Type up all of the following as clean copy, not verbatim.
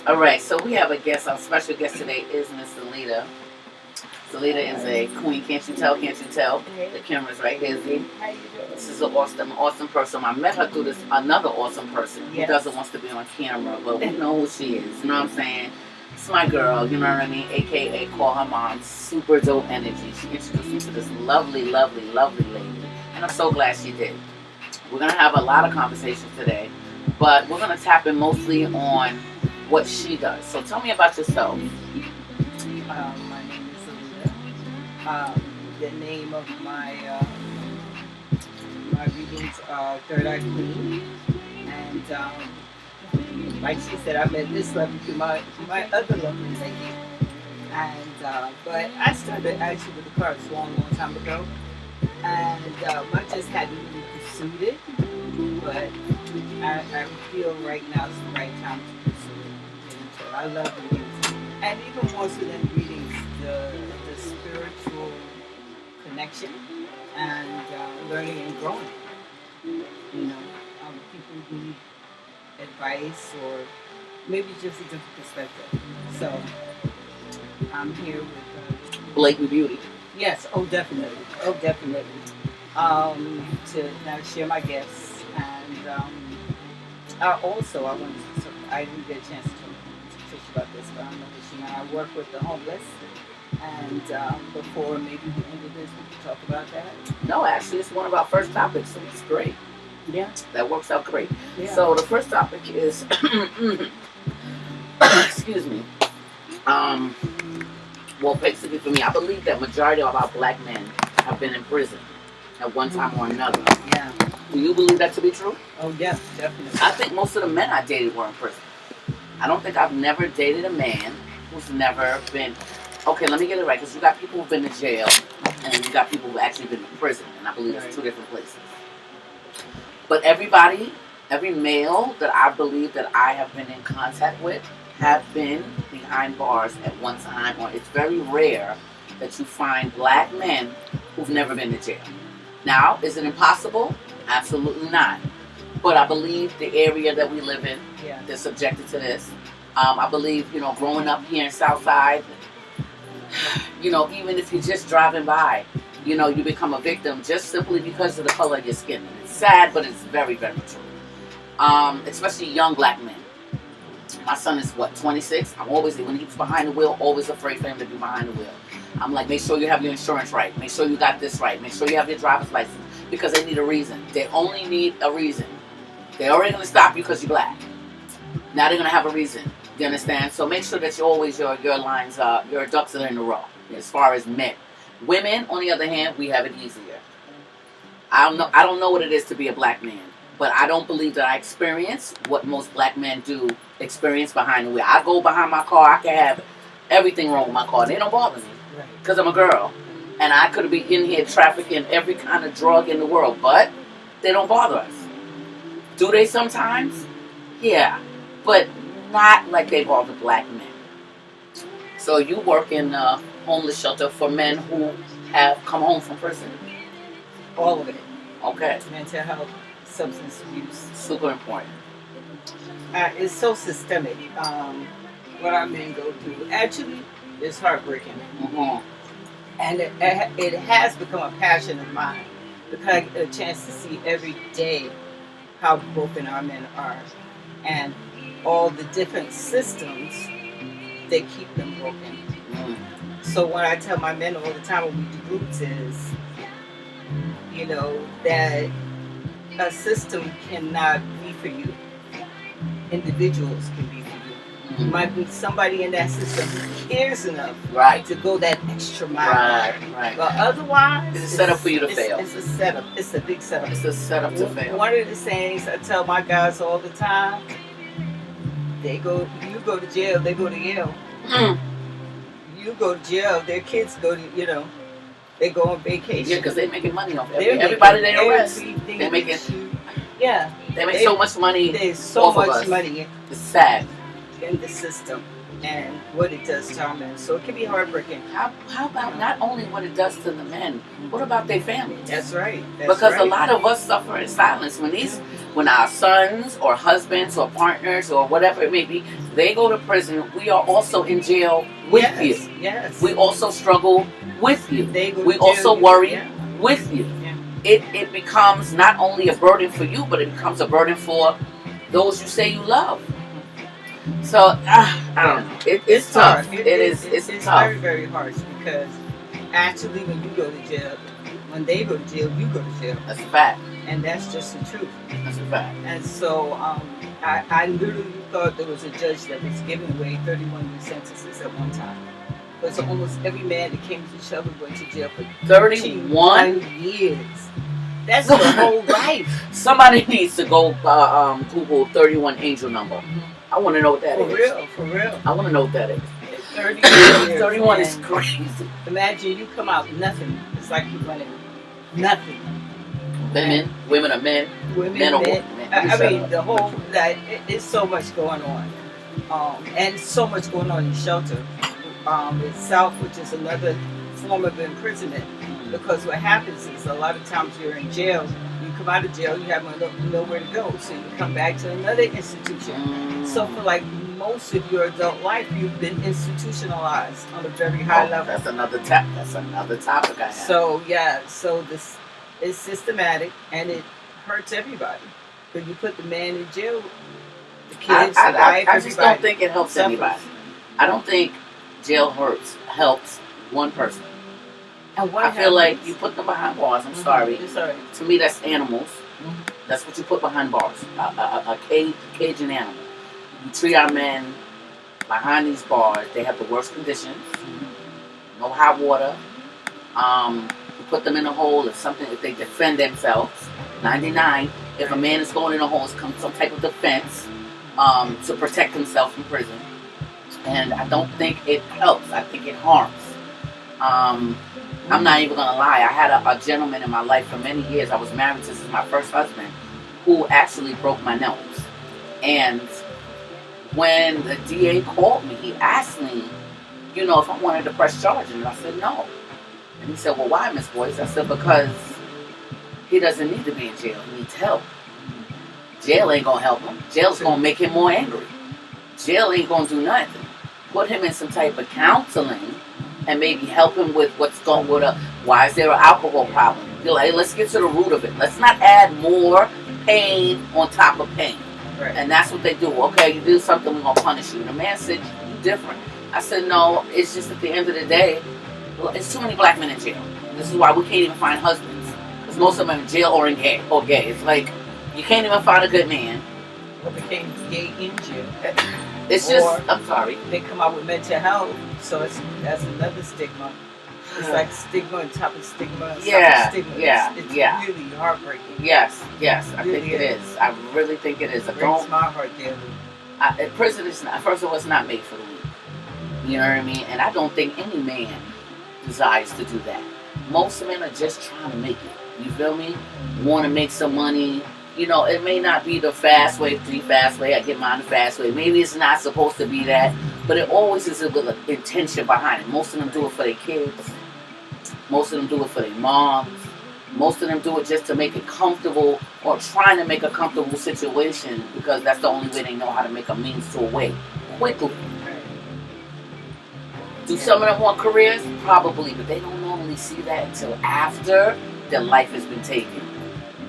All right, so we have a guest. Our special guest today is Miss Salita. Salita is a queen. Can't you tell? Can't you tell? The camera's right here. See? How you doing? This is an awesome person. I met her through this another awesome person who doesn't want to be on camera, but we know who she is. You know what I'm saying? It's my girl. You know what I mean? AKA call her mom. Super dope energy. She introduced me to this lovely lady, and I'm so glad she did. We're gonna have a lot of conversations today, but we're gonna tap in mostly on what she does. So tell me about yourself. My name is Alita. The name of my readings are Third Eye Queen, and like she said, I met this lovely through my other lovely lady, and but I started actually with the cards a long time ago, and I just hadn't really pursued it, but I feel right now is the right time to pursue it. I love readings, and even more so than readings, the spiritual connection and learning and growing. You know, people need advice or maybe just a different perspective. So I'm here with Blatant Beauty. yes, definitely, to now share my gifts, and I wanted to. I didn't get a chance to Trish about this, but I know that she and I work with the homeless. And before maybe we ended this, we could talk about that. No, actually, it's one of our first topics, so it's great. Yeah. That works out great. Yeah. So the first topic is, excuse me. Well, basically for me, I believe that majority of our black men have been in prison at one time or another. Yeah. Do you believe that to be true? Oh, yeah, definitely. I think most of the men I dated were in prison. I don't think I've never dated a man who's never been. Okay, let me get it right, because you got people who've been to jail, and then you got people who've actually been to prison, and I believe it's two different places. But every male that I believe that I have been in contact with have been behind bars at one time, or it's very rare that you find black men who've never been to jail. Now, is it impossible? Absolutely not. But I believe the area that we live in, they're subjected to this. I believe, growing up here in Southside, even if you're just driving by, you become a victim just simply because of the color of your skin. And it's sad, but it's very, very true. Especially young black men. My son is 26. I'm always, when he's behind the wheel, always afraid for him to be behind the wheel. I'm like, make sure you have your insurance right. Make sure you got this right. Make sure you have your driver's license. Because they need a reason. They only need a reason. They're already going to stop you because you're black. Now they're going to have a reason. You understand? So make sure that you always, your lines, your ducks are in a row as far as men. Women, on the other hand, we have it easier. I don't know what it is to be a black man, but I don't believe that I experience what most black men do experience behind the wheel. I go behind my car, I can have everything wrong with my car. They don't bother me because I'm a girl. And I could be in here trafficking every kind of drug in the world, but they don't bother us. Do they sometimes? Yeah, but not like they bother black men. So you work in a homeless shelter for men who have come home from prison? All of it. Okay. Mental health, substance abuse. Super important. It's so systemic. What our men go through actually is heartbreaking. Mm-hmm. And it has become a passion of mine because I get a chance to see every day how broken our men are and all the different systems that keep them broken. So what I tell my men all the time when we do groups is, that a system cannot be for you. Individuals can be for you. You might be somebody in that system who cares enough to go that extra mile. Right. But otherwise, it's a setup for you to fail. It's a setup. It's a big setup. It's a setup to fail. One of the sayings I tell my guys all the time, you go to jail, they go to Yale. You go to jail, their kids go to, they go on vacation. Yeah, because they're making money off it. Everybody they arrest, they're making. Yeah. They make so much money. There's so much money. It's sad. in the system and what it does to our men. So it can be heartbreaking. How about not only what it does to the men, what about their families? That's right. Because a lot of us suffer in silence when our sons or husbands or partners or whatever it may be, they go to prison. We are also in jail with you. Yes. We also struggle with you. We also worry with you. Yeah. It becomes not only a burden for you, but it becomes a burden for those you say you love. So I don't know. It's tough. Hard. It's tough. Very, very harsh because actually when you go to jail, when they go to jail, you go to jail. That's a fact. And that's just the truth. That's a fact. And so I literally thought there was a judge that was giving away 31 new sentences at one time. Because almost every man that came to Shelby went to jail for 31 years. That's their whole life. Somebody needs to go Google 31 angel number. I want to know what that is. For real. I want to know what that is. 30 years. 31 is crazy. Imagine you come out nothing. It's like you went in nothing. Women are men. Men are women. I mean, the whole it's so much going on, and so much going on in shelter itself, which is another form of imprisonment. Because what happens is a lot of times you're in jail. You come out of jail, you have nowhere to go, so you come back to another institution. So for like most of your adult life, you've been institutionalized on a very high level. That's another topic I have. So so this is systematic and it hurts everybody. Because you put the man in jail, the kids, the wife, I just don't think it helps anybody. I don't think jail helps one person. And what I feel like you put them behind bars. I'm sorry. Sorry. To me, that's animals. That's what you put behind bars. A cage an animal. You treat our men behind these bars. They have the worst conditions. No hot water. You put them in a hole. If they defend themselves. 99. If a man is going in a hole, it's some type of defense to protect himself from prison. And I don't think it helps. I think it harms. I'm not even going to lie. I had a gentleman in my life for many years. I was married to my first husband who actually broke my nose. And when the DA called me, he asked me, if I wanted to press charges. And I said, no. And he said, well, why, Miss Boyce? I said, because he doesn't need to be in jail. He needs help. Jail ain't going to help him. Jail's going to make him more angry. Jail ain't going to do nothing. Put him in some type of counseling and maybe help him with what's going on. Why is there an alcohol problem? You're like, let's get to the root of it. Let's not add more pain on top of pain. Right. And that's what they do. Okay, you do something, we're going to punish you. And the man said, you different. I said, no, it's just at the end of the day, it's too many black men in jail. This is why we can't even find husbands. Because most of them are in jail or gay. It's like, you can't even find a good man. Or became gay in jail. It's just, I'm sorry. They come out with mental health, so that's another stigma. It's like stigma on top of stigma on top of stigma. It's really heartbreaking. Yes, I think it is. I really think it is. It breaks my heart daily. Prison is not, first of all, it's not made for the weak. You know what I mean? And I don't think any man desires to do that. Most men are just trying to make it. You feel me? Want to make some money. It may not be the fast way, I get mine the fast way. Maybe it's not supposed to be that, but it always is with an intention behind it. Most of them do it for their kids. Most of them do it for their moms. Most of them do it just to make it comfortable or trying to make a comfortable situation because that's the only way they know how to make a means to a way quickly. Do some of them want careers? Probably, but they don't normally see that until after their life has been taken.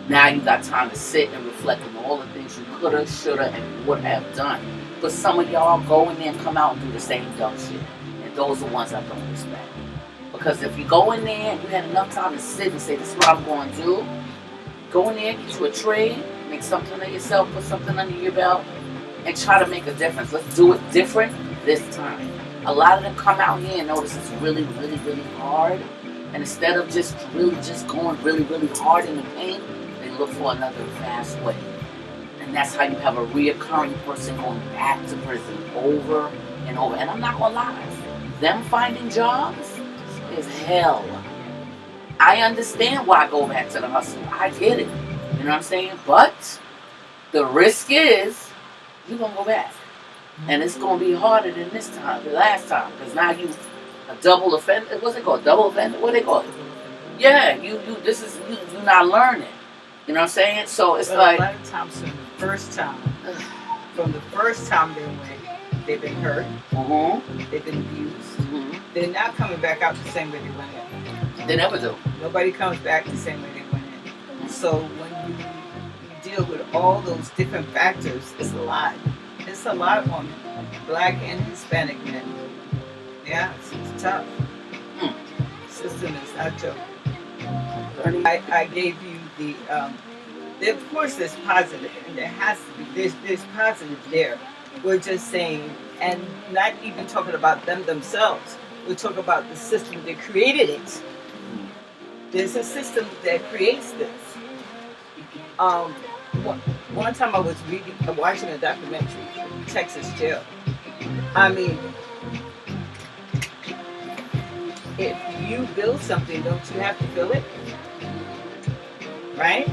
Now you got time to sit and reflect on all the things you coulda, shoulda, and would have done. But some of y'all go in there and come out and do the same dumb shit. And those are the ones I don't respect. Because if you go in there and you had enough time to sit and say, this is what I'm going to do, go in there, get you a trade, make something of yourself, put something under your belt, and try to make a difference. Let's do it different this time. A lot of them come out here and notice it's really, really, really hard. And instead of just going really, really hard in the pain, they look for another fast way. And that's how you have a reoccurring person going back to prison over and over. And I'm not going to lie, them finding jobs is hell. I understand why I go back to the hustle. I get it. You know what I'm saying? But the risk is you're going to go back. and it's gonna be harder than this time, the last time, because now you a double offender. What's it called? Double offender? What they call it? Yeah, This is you not learning. You know what I'm saying? So it's But like a lot of times from the first time they went, they've been hurt, they've been abused. They're not coming back out the same way they went in. They never do. Nobody comes back the same way they went in. So when you deal with all those different factors, it's a lot. It's a lot on Black and Hispanic men. Yeah, it's tough. System is not joking. I gave you of course there's positive, and there has to be. There's positive there. We're just saying, and not even talking about them themselves. We're talking about the system that created it. There's a system that creates this. One time I was watching a documentary, Texas jail. I mean, if you build something, don't you have to fill it? Right?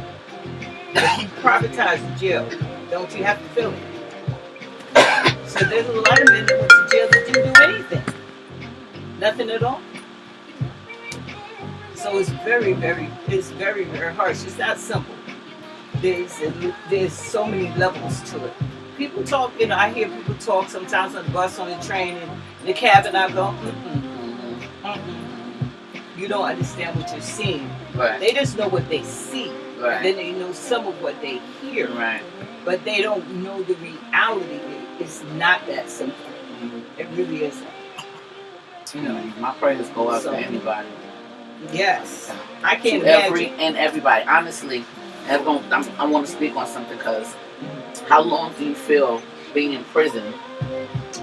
If you privatize the jail, don't you have to fill it? So there's a lot of men that went to jail that didn't do anything. Nothing at all. So it's very, very harsh. It's not simple. There's so many levels to it. People talk, I hear people talk sometimes on the bus, on the train, in the cab, and I go, you don't understand what you're seeing. Right. They just know what they see. Right. And then they know some of what they hear. Right. But they don't know the reality. It's not that simple. It really isn't. My prayers go out to anybody. Yes. I can't imagine. Everybody. Honestly, I want to speak on something, because how long do you feel being in prison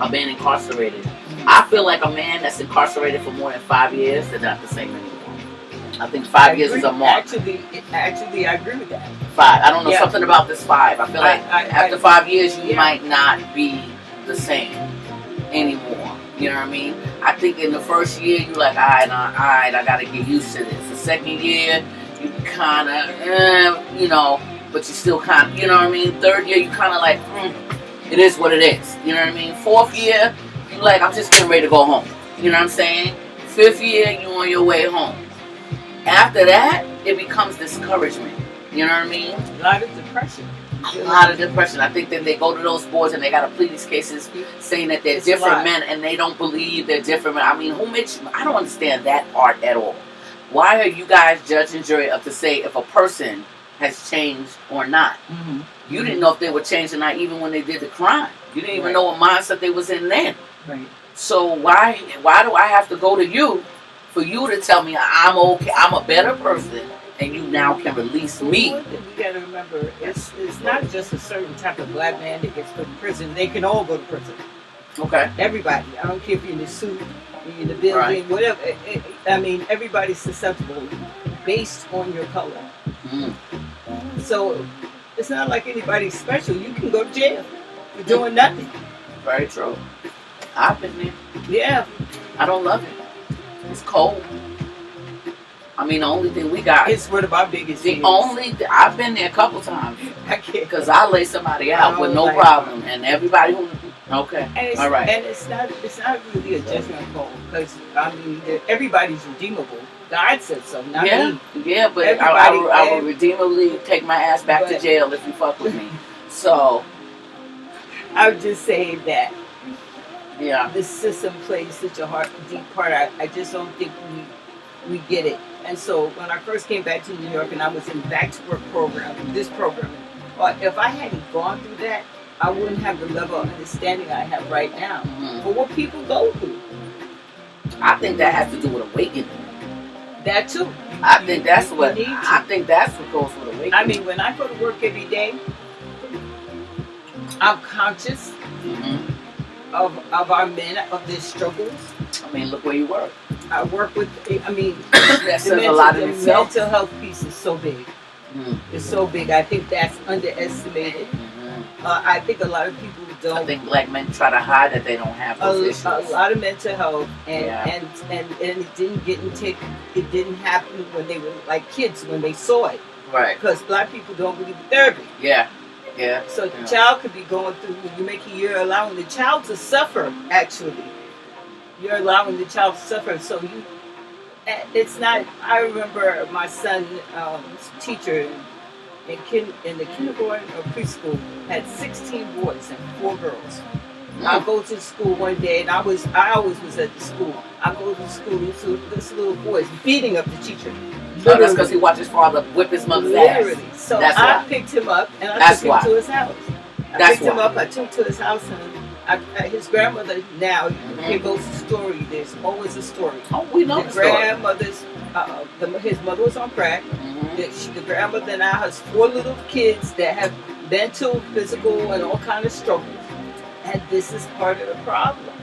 or being incarcerated? I feel like a man that's incarcerated for more than 5 years, they're not the same anymore. I think 5 years is a mark. Actually, I agree with that. 5. I don't know, something about this 5. I feel like after 5 years, you might not be the same anymore. You know what I mean? I think in the first year, you're like, all right, I got to get used to this. The second year, you kind of, but you still kind of, you know what I mean? Third year, you kind of like, it is what it is. You know what I mean? Fourth year, you like, I'm just getting ready to go home. You know what I'm saying? Fifth year, you on your way home. After that, it becomes discouragement. You know what I mean? A lot of depression. A lot of depression. I think that they go to those boards and they got to plead these cases saying that they're different men, and they don't believe they're different men. I mean, who makes you? I don't understand that part at all. Why are you guys judge and jury up to say if a person has changed or not? You didn't know if they were changed or not even when they did the crime. You didn't even know what mindset they was in then. Right. So why do I have to go to you for you to tell me I'm okay, I'm a better person, and you now can release me? One thing we got to remember, it's not just a certain type of Black man that gets put in prison. They can all go to prison. Okay. Everybody. I don't care if you're in the suit, you're in the building, whatever. I mean, everybody's susceptible based on your color. So it's not like anybody's special. You can go to jail for doing nothing. Very true. I've been there. Yeah. I don't love it. It's cold. I mean, the only thing we got. It's one of my biggest fears. I've been there a couple times. I can't. Because I lay somebody out with no problem. And everybody who. Okay. All right. And it's not really a judgment call. Because, I mean, everybody's redeemable. God said so, not me. Yeah, but I will redeemably take my ass back to jail if you fuck with me. So. I would just say that. Yeah. The system plays such a deep part. I just don't think we get it. And so when I first came back to New York and I was in back to work program, this program, if I hadn't gone through that, I wouldn't have the level of understanding I have right now for what people go through. I think that has to do with awakening. That too. I think that's what goes with awakening. I mean, when I go to work every day, I'm conscious of our men, of their struggles. I mean, look where you work. I work with, that says a lot in itself. The mental health piece is so big. It's so big. I think that's underestimated. I think a lot of people don't. I think Black men try to hide that they don't have those issues. A lot of mental health, and it didn't it didn't happen when they were like kids, when they saw it. Right. Because Black people don't believe in therapy. Yeah. Yeah. So the child could be going through. You're allowing the child to suffer. Actually, you're allowing the child to suffer. So it's not. I remember my son, teacher in the kindergarten or preschool had 16 boys and 4 girls. I go to school one day, and I always was at the school. I go to school, this little boy is beating up the teacher. Oh, that's because he watched his father whip his mother's ass. So I picked him up and I took him to his house. I took him to his house, and his grandmother. Now here goes the story. There's always a story. Oh, we know the grandmother's. His mother was on crack. The grandmother now has 4 little kids that have mental, physical, and all kind of struggles. And this is part of the problem.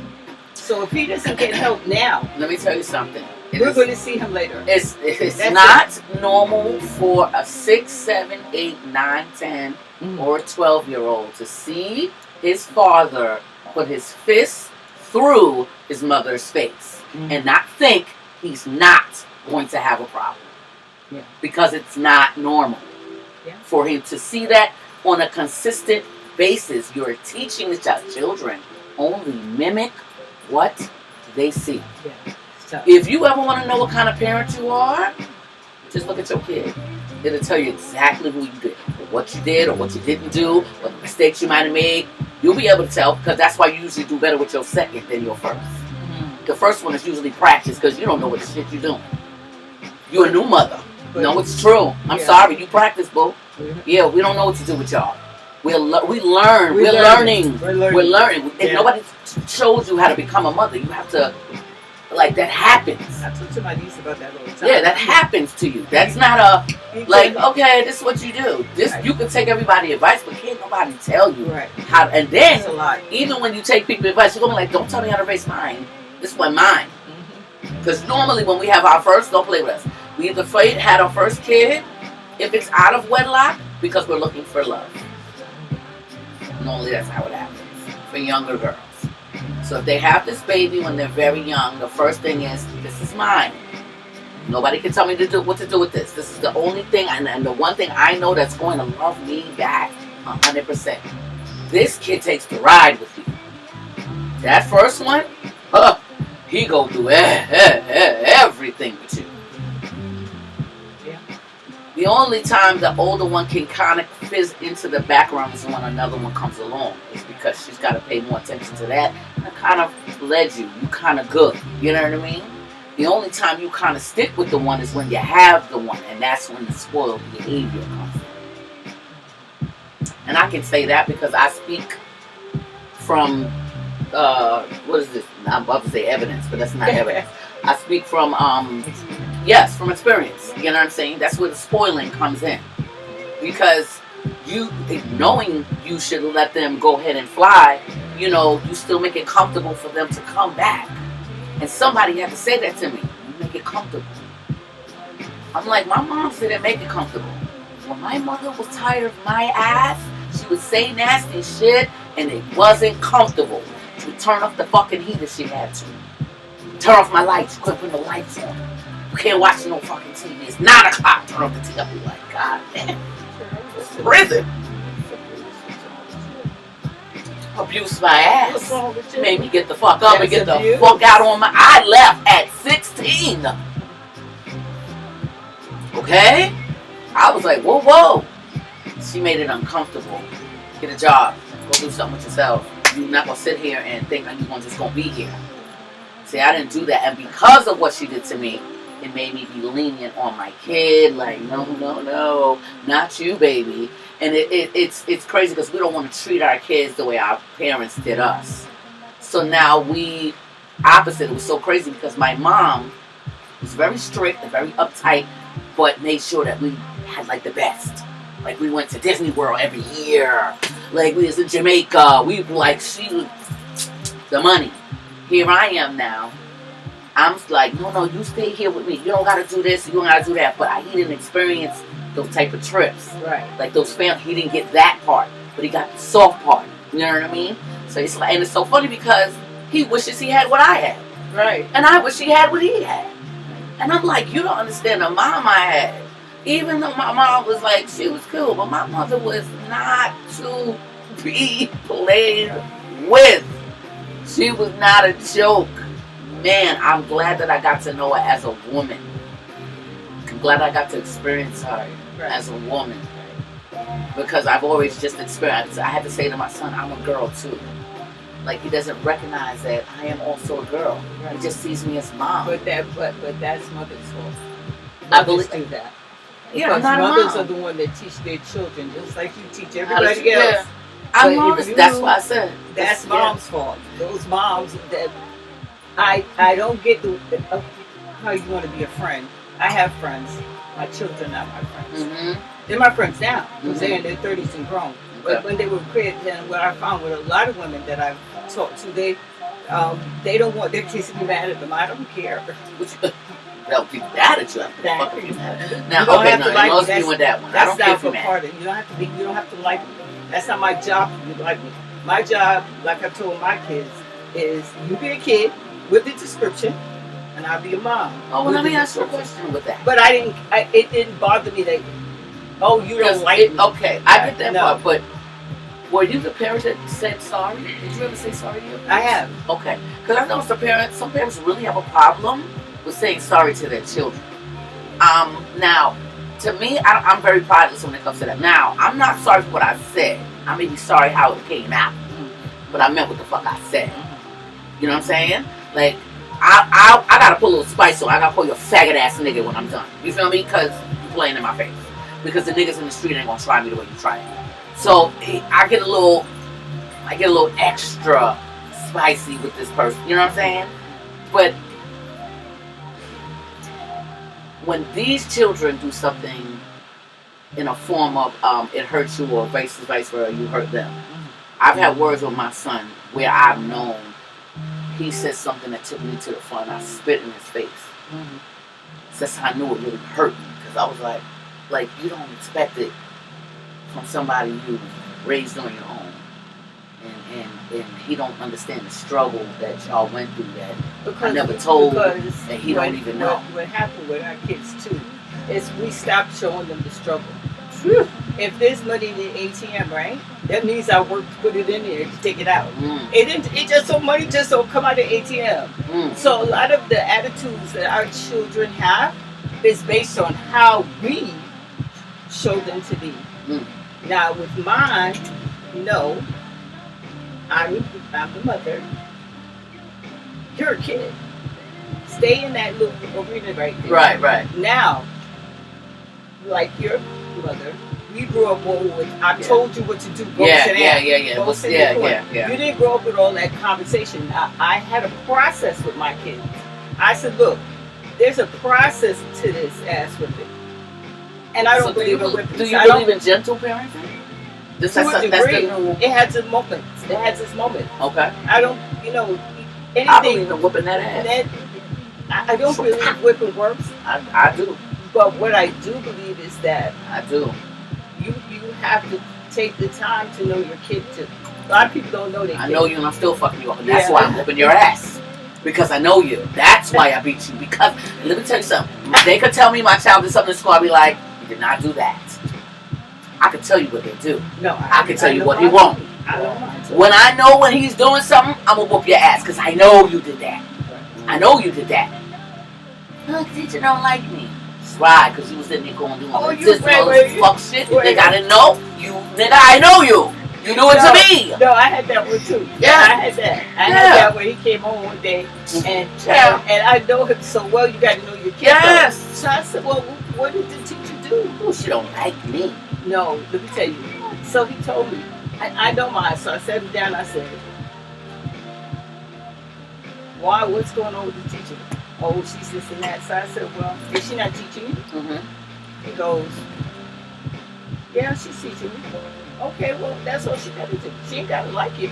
So if he doesn't get help now, let me tell you something. We're going to see him later. It's not normal for a 6, 7, 8, 9, 10, or 12-year-old to see his father put his fist through his mother's face and not think he's not going to have a problem. Yeah. Because it's not normal for him to see that on a consistent basis. You're teaching the children only mimic what they see. Yeah. If you ever want to know what kind of parent you are, just look at your kid. It'll tell you exactly who you did, or what you did, or what you didn't do, what mistakes you might have made. You'll be able to tell, because that's why you usually do better with your second than your first. The first one is usually practice, because you don't know what the shit you're doing. You're a new mother. No, it's true. I'm sorry, you practice, boo. Yeah, we don't know what to do with y'all. We learn. We're learning. If nobody shows you how to become a mother, you have to. Like, that happens. I talk to my niece about that all the time. Yeah, that happens to you. That's not like, okay, this is what you do. You can take everybody's advice, but can't nobody tell you how. And then, even when you take people's advice, you're going to be like, don't tell me how to raise mine. This one mine. Because normally when we have our first, don't play with us. We either had our first kid, if it's out of wedlock, because we're looking for love. Normally that's how it happens for younger girls. So if they have this baby when they're very young, the first thing is, this is mine. Nobody can tell me what to do with this. This is the only thing, and the one thing I know that's going to love me back 100%. This kid takes the ride with you. That first one, he go through everything with you. The only time the older one can kind of fizz into the background is when another one comes along. It's because she's got to pay more attention to that. And it kind of led you. You kind of good. You know what I mean? The only time you kind of stick with the one is when you have the one. And that's when the spoiled behavior comes in. And I can say that because I speak from, what is this? I'm about to say evidence, but that's not evidence. I speak from, yes, from experience. You know what I'm saying? That's where the spoiling comes in. Because you, knowing you should let them go ahead and fly, you still make it comfortable for them to come back. And somebody had to say that to me. You make it comfortable. I'm like, my mom said it make it comfortable. When my mother was tired of my ass, she would say nasty shit, and it wasn't comfortable. She would turn off the fucking heat if she had to. Turn off my lights. You couldn't put the lights on. You can't watch no fucking TV. It's 9 o'clock. Turn off the TV. I'll be like, God damn. It's prison. Abuse my ass. Made me get the fuck up and get the fuck out on my... I left at 16. Okay? I was like, whoa. She made it uncomfortable. Get a job. Go do something with yourself. You're not going to sit here and think that you're just going to be here. See, I didn't do that. And because of what she did to me, it made me be lenient on my kid. Like, no, not you, baby. And it's crazy because we don't want to treat our kids the way our parents did us. So now opposite. It was so crazy because my mom was very strict and very uptight, but made sure that we had like the best. Like we went to Disney World every year. Like we was in Jamaica. She was the money. Here I am now. I'm like, no, you stay here with me. You don't got to do this. You don't got to do that. But he didn't experience those type of trips. Right. Like those family, he didn't get that part. But he got the soft part. You know what I mean? So it's like, and it's so funny because he wishes he had what I had. Right. And I wish he had what he had. And I'm like, you don't understand the mom I had. Even though my mom was like, she was cool, but my mother was not to be played with. She was not a joke. Man, I'm glad that I got to know her as a woman. I'm glad I got to experience her as a woman. Because I've always just experienced, I had to say to my son, I'm a girl too. Like, he doesn't recognize that I am also a girl. Right. He just sees me as mom. But that's mother's fault. I believe do that. Yeah, because mothers are the one that teach their children, just like you teach everybody else. Yeah. I noticed. That's why I said that's mom's fault. Those moms that I don't get how you want to be a friend. I have friends. My children are my friends. Mm-hmm. They're my friends now because they're in their 30s and grown. But when they were kids, and what I found with a lot of women that I've talked to, they don't want their kids to be mad at them. I don't care. They'll be mad at you. Now, okay, you with that one. I don't care if you're mad. You don't have to be. You don't have to like me. That's not my job for you to like me. My job, like I told my kids, is you be a kid with the description, and I'll be a mom. Oh, well, let me ask you a question with that. But it didn't bother me that. Oh, you don't like me. Okay, I get that part, but were you the parent that said sorry? Did you ever say sorry to your parents? I have. Okay, because I know some parents really have a problem with saying sorry to their children. Now, to me, I'm very prideful when it comes to that. Now, I'm not sorry for what I said. I may be sorry how it came out, but I meant what the fuck I said. You know what I'm saying? Like, I gotta put a little spice on. I gotta call you a faggot ass nigga when I'm done. You feel me? Because you're playing in my face. Because the niggas in the street ain't gonna try me the way you try me. So I get a little extra spicy with this person. You know what I'm saying? But when these children do something in a form of it hurts you or vice versa, you hurt them. I've had words with my son where I've known he said something that took me to the front. I spit in his face. So that's how I knew it really hurt me because I was like you don't expect it from somebody you raised on your own, and he don't understand the struggle that y'all went through that I never told that he don't even know. What happened with our kids too is we stopped showing them the struggle. If there's money in the ATM, right, that means I worked to put it in there to take it out. It just so money just don't come out of the ATM. So a lot of the attitudes that our children have is based on how we show them to be. Now with mine, no, I'm the mother. You're a kid. Stay in that little arena right there. Right. Now, like your mother, we grew up with I told you what to do. Go sit down. You didn't grow up with all that conversation. I had a process with my kids. I said, look, there's a process to this ass whipping. And I don't believe in whipping. Do you believe in gentle parenting? It has its moments. It has its moments. Okay. I don't, anything. I believe in whipping that ass. I don't believe whipping works. I do. But what I do believe is that I do. You have to take the time to know your kid too. A lot of people don't know their kid. I know you and I'm still fucking you up. And that's why I'm whooping your ass. Because I know you. That's why I beat you. Because, let me tell you something. They could tell me my child did something in school. I'll be like, you did not do that. I can tell you what they do. No, I can tell you what he won't. I don't mind. When I know when he's doing something, I'm going to whoop your ass. Because I know you did that. I know you did that. Look, teacher don't like me. That's right, because you was in there going doing fuck shit. You think I didn't know? You nigga, I know you. You do it to me. No, I had that one too. Yeah, I had that. I had that when he came home one day, and I know him so well. You got to know your kid. Yes. So I said, well, what did the teacher do? Oh, she don't like me. No, let me tell you. So he told me. I don't mind. So I sat him down. I said, why? What's going on with the teacher? Oh, she's this and that. So I said, well, is she not teaching you? He goes, yeah, she's teaching me. Okay, well, that's all she got to do. She ain't got to like you.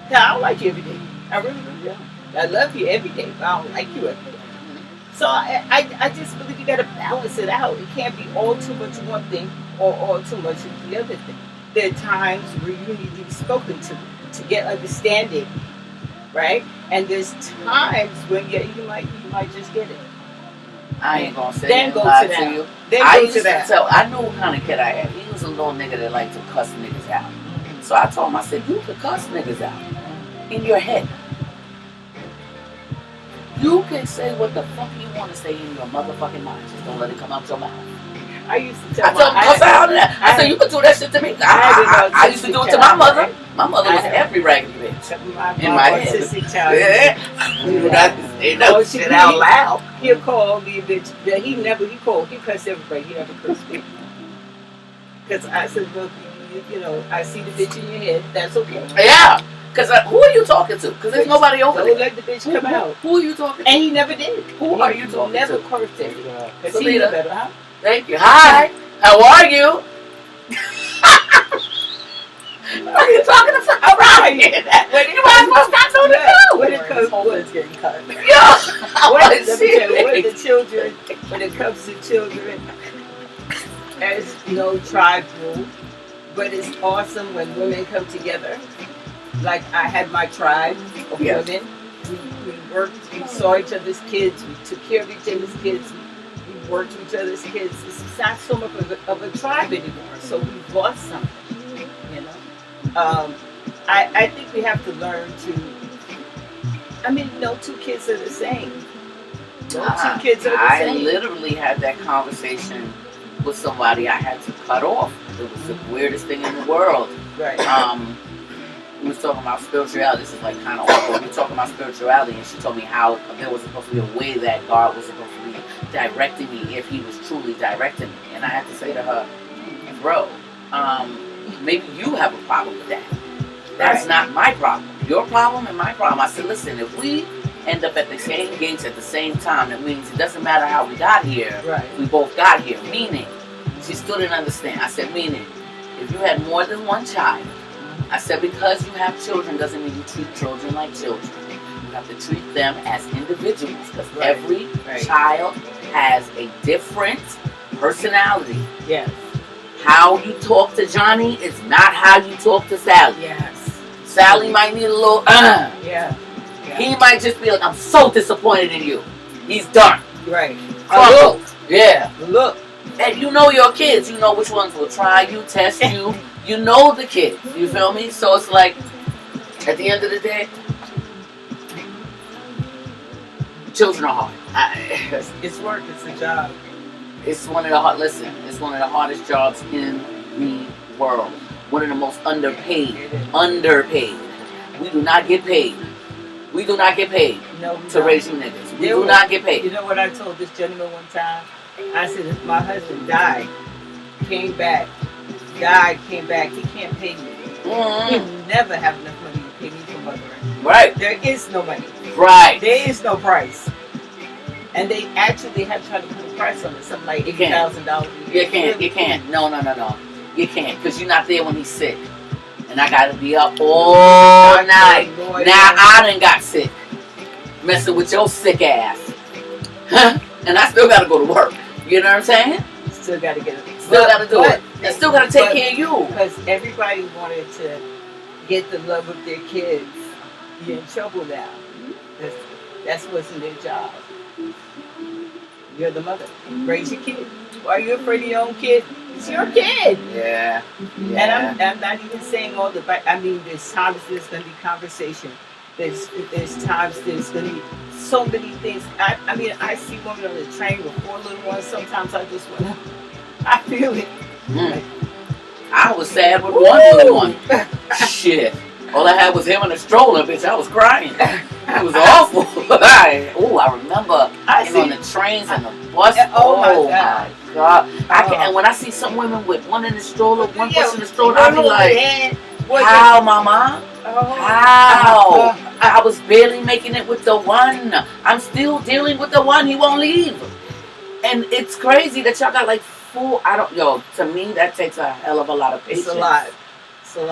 I don't like you every day. I really don't. I love you every day, but I don't like you every day. So I just believe you got to balance it out. It can't be all too much one thing or all too much of the other thing. There are times where you need to be spoken to get understanding, right? And there's times when you might just get it. I ain't gonna say Then that go lie to to that. you. Then I go used to to that. tell. I knew what kind of kid I had. He was a little nigga that liked to cuss niggas out. So I told him, I said, you could cuss niggas out in your head. You can say what the fuck you want to say in your motherfucking mind. Just don't let it come out your mouth. I used to tell I told him, cuss out. I said, you could do that shit to me. I used to do it to my mother. Right? My mother was every raggedy bitch. In my head. Autistic child. Yeah. You got to say that shit out loud. He'll call me a bitch. Yeah, he cussed everybody. He never cussed me. Because I said, look, you know, I see the bitch in your head. That's okay. Yeah. Because who are you talking to? Because there's nobody over there. Don't let the bitch come out. Who are you talking to? And he never did. Who are you talking never to? cursed him. Because he Salita. knew better, huh? Thank you. Hi. How are you? Are you talking to somebody? Right. You might as well stop doing it now. When it comes to getting cut. Yeah. When it comes to children, there's no tribe rule. But it's awesome when women come together. Like I had my tribe of women. We worked, we saw each other's kids, we took care of each other's kids, we worked with each other's kids. It's not so much of a tribe anymore. So we've lost something, you know. I think we have to learn to. I mean, no two kids are the same. No two kids are the same. I literally had that conversation with somebody I had to cut off. It was the weirdest thing in the world. Right. We was talking about spirituality. This is like kind of awkward. We were talking about spirituality, and she told me how there was supposed to be a way that God was supposed to be directing me if He was truly directing me. And I had to say to her, bro, maybe you have a problem with that. That's not my problem. Your problem and my problem. I said, listen, if we end up at the same gates at the same time, that means it doesn't matter how we got here. Right. We both got here. Meaning, she still didn't understand. I said, meaning, if you had more than one child, I said, because you have children doesn't mean you treat children like children. You have to treat them as individuals, because every child has a different personality. Yes. How you talk to Johnny is not how you talk to Sally. Yes. Sally might need a little Yeah. He might just be like, I'm so disappointed in you. He's done. Right. Look. Yeah. Look. And you know your kids. You know which ones will try you, test you. You know the kids. You feel me? So it's like, at the end of the day, children are hard. It's work. It's a job. It's one of the it's one of the hardest jobs in the world. One of the most underpaid. Underpaid. We do not get paid. We do not get paid to raise you niggas. We do not get paid. You know what I told this gentleman one time? I said, if my husband died, came back, he can't pay me. He'll never have enough money to pay me for mothering. Right. There is no money. Right. There is no price. And they actually have tried to put a price on it, something like $80,000. You can't. No. You can't, because you're not there when he's sick. And I got to be up all night. Now I done got sick. Messing with your sick ass. And I still got to go to work. You know what I'm saying? Still got to get it. Still got to do it. And still got to take care of you. Because everybody wanted to get the love of their kids. You're in trouble now. That's what's in their job. You're the mother. Raise your kid. Why are you afraid of your own kid? It's your kid. Yeah. And I'm not even saying all the. I mean, there's times there's going to be conversation. There's times there's going to be so many things. I mean, I see women on the train with 4 little ones. Sometimes I just want to. I feel it. I was sad with 1 little one. Shit. All I had was him in a stroller, bitch. I was crying. It was awful. I remember on the trains and the bus. Oh my God. And when I see some women with one in the stroller, one person in the stroller, I be like, how, mama? How? I was barely making it with the one. I'm still dealing with the one. He won't leave. And it's crazy that y'all got like 4. To me, that takes a hell of a lot of patience. It's a lot.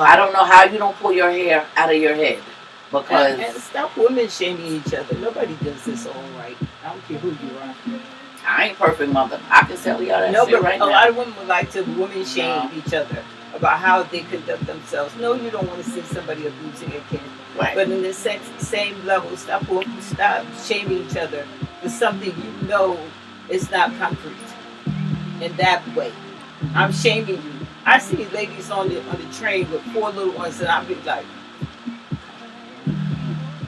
I don't know how you don't pull your hair out of your head. Because and stop women shaming each other. Nobody does this all right. I don't care who you are. I ain't perfect, mother. I can tell y'all that shit right now. A lot of women would like to women shame each other about how they conduct themselves. No, you don't want to see somebody abusing a kid. Right. But in the same level, stop shaming each other for something you know It's not concrete in that way. I'm shaming you. I see ladies on the train with 4 little ones, and I'll be like,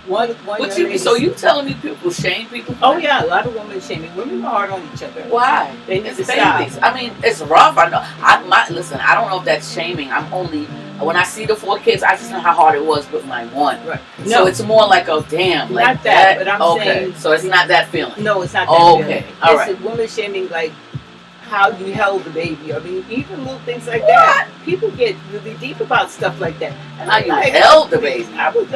one What young you? So lady- you telling me people shame people? Oh yeah, a lot of women shaming. Women are hard on each other. Why? They need It's to stop. babies. I mean, it's rough. I know. Listen. I don't know if that's shaming. I'm only when I see the 4 kids, I just know how hard it was with my one. Right. So it's more like, oh damn, like Not that, but I'm okay. saying- So it's not that feeling. No, it's not that. Okay. feeling. All It's right. a woman shaming, like how you held the baby. I mean, even little things like that. People get really deep about stuff like that. And How I'm you like, held the baby. I was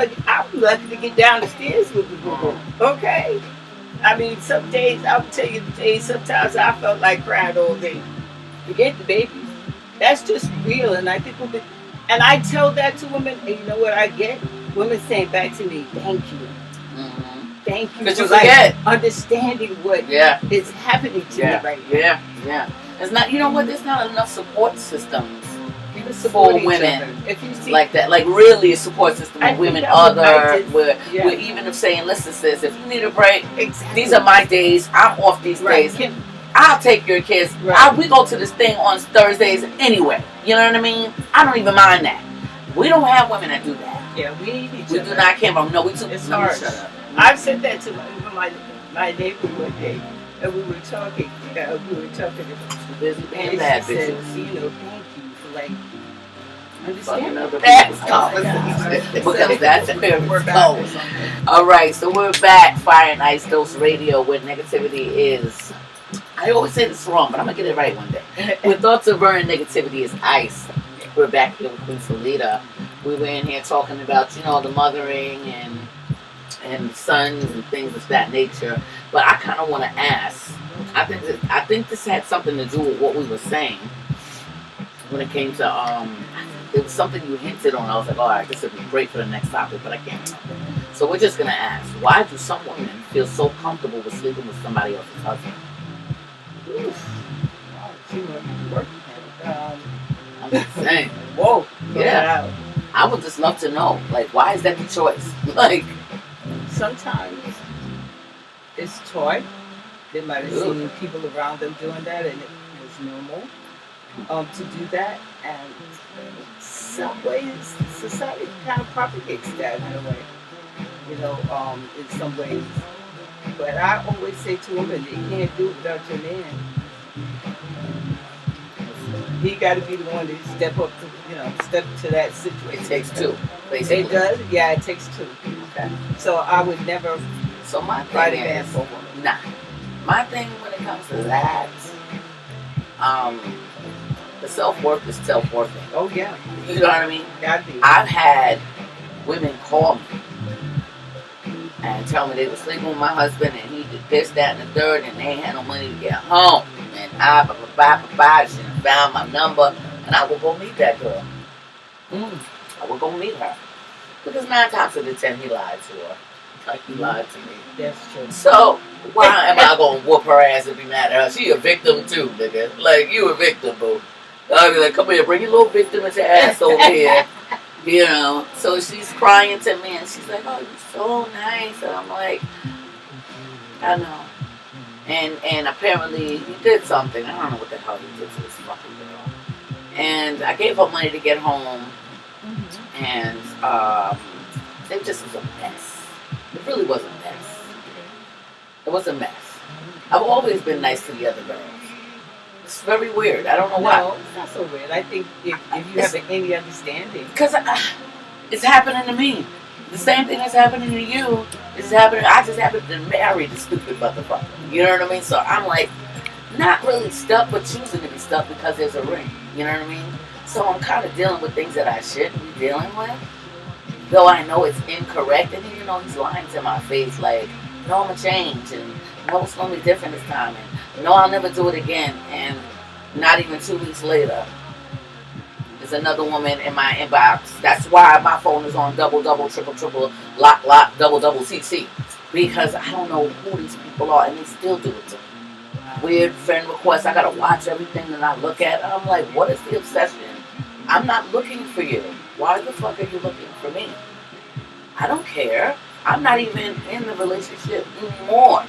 lucky to get down the stairs with the boo-boo. Okay. I mean, some days, I'll tell you the days, sometimes I felt like crying all day. Forget the babies. That's just real. And I think and I tell that to women, and you know what I get? Women saying back to me, thank you. Mm-hmm. Thank you But for you forget. understanding what Yeah. is happening to me right now. Yeah. It's not. You know what? There's not enough support systems People support for each women other. If you see, like that. Like really a support system I with think women. that was Other right. where Yeah. we're even if saying, listen, sis, if you need a break, exactly. these are my days. I'm off these right. days. I'll take your kids. Right. We go to this thing on Thursdays anyway. You know what I mean? I don't even mind that. We don't have women that do that. Yeah, we need each We other. do not care about. No, we too. It's let me hard. shut up. I've said that to my neighbor one day, and we were talking. Too busy being And bad she said, bitches. you know, thank you for like Fucking understanding. other That's people's conversation. conversation. Because that's where We're it's back going. or something. All right, so we're back. Fire and Ice Dose Radio, where negativity is. I always say this wrong, but I'm gonna get it right one day. When thoughts of burning negativity is ice. We're back here with Queen Salida. We were in here talking about, the mothering and sons and things of that nature. But I kind of want to ask. I think this had something to do with what we were saying when it came to it was something you hinted on. I was like, all right, this would be great for the next topic, but I can't remember. So we're just gonna ask, why do some women feel so comfortable with sleeping with somebody else's husband? I'm just saying. Whoa. Yeah. I would just love to know, like, why is that the choice? Like, Sometimes it's toy. They might have seen people around them doing that, and it was normal to do that. And some ways, society kind of propagates that in a way. In some ways. But I always say to women, you can't do it without your man. He got to be the one to step up to that situation. it takes two, basically. It does? Yeah, it takes two. Okay. So I would never So my fight a thing man is, for a woman. nah. My thing when it comes to that, the self-worth is self-worthing. Oh, yeah. You know what I mean? Gotta be. I've had women call me and tell me they were sleeping with my husband and he did this, that, and the third, and they ain't had no money to get home. And she found my number, and I will go meet that girl. I will go meet her. Because 9 times out of 10, he lied to her. Like he lied to me. That's true. So, why am I going to whoop her ass and be mad at her? She a victim too, nigga. Like, you a victim, boo. I'll be like, come here, bring your little victim and your ass over here. So she's crying to me and she's like, oh, you're so nice. And I'm like, I know. And apparently he did something. I don't know what the hell he did to this fucking girl. And I gave her money to get home. And it just was a mess. It really was a mess. It was a mess. I've always been nice to the other girls. It's very weird. I don't know why. No, it's not so weird. I think if you have any understanding. Because it's happening to me. The same thing that's happening to you is happening. I just happen to marry the stupid motherfucker. You know what I mean? So I'm like, not really stuck, but choosing to be stuck because there's a ring. You know what I mean? So I'm kind of dealing with things that I shouldn't be dealing with. Though I know it's incorrect. And he's lying to my face like, no, I'm going to change. And no, it's going to be different this time. And no, I'll never do it again. And not even 2 weeks later, there's another woman in my inbox. That's why my phone is on double, triple, lock, double, CC. Because I don't know who these people are, and they still do it to me. Weird friend requests. I gotta watch everything that I look at. And I'm like, what is the obsession? I'm not looking for you. Why the fuck are you looking for me? I don't care. I'm not even in the relationship anymore.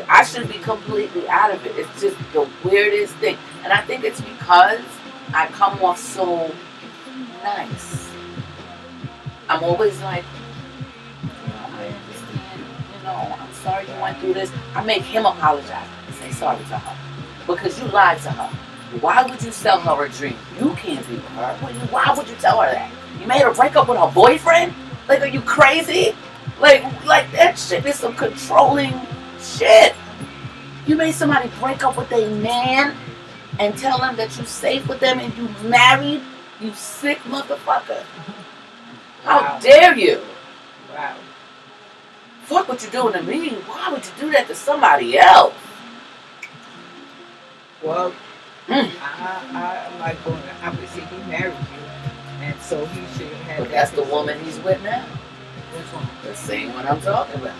I should be completely out of it. It's just the weirdest thing. And I think it's because I come off so nice. I'm always like, I understand, I'm sorry you went through this. I make him apologize and say sorry to her. Because you lied to her. Why would you sell her a dream? You can't be with her. Why would you tell her that? You made her break up with her boyfriend? Like, are you crazy? Like that shit is some controlling shit. You made somebody break up with a man and tell them that you're safe with them and you married? You sick motherfucker. How dare you? Wow. Fuck what you're doing to me. Why would you do that to somebody else? Well, I'm like going to obviously he married you, and so he should have had. But that's the woman he's with now. Which one? The same one I'm talking about.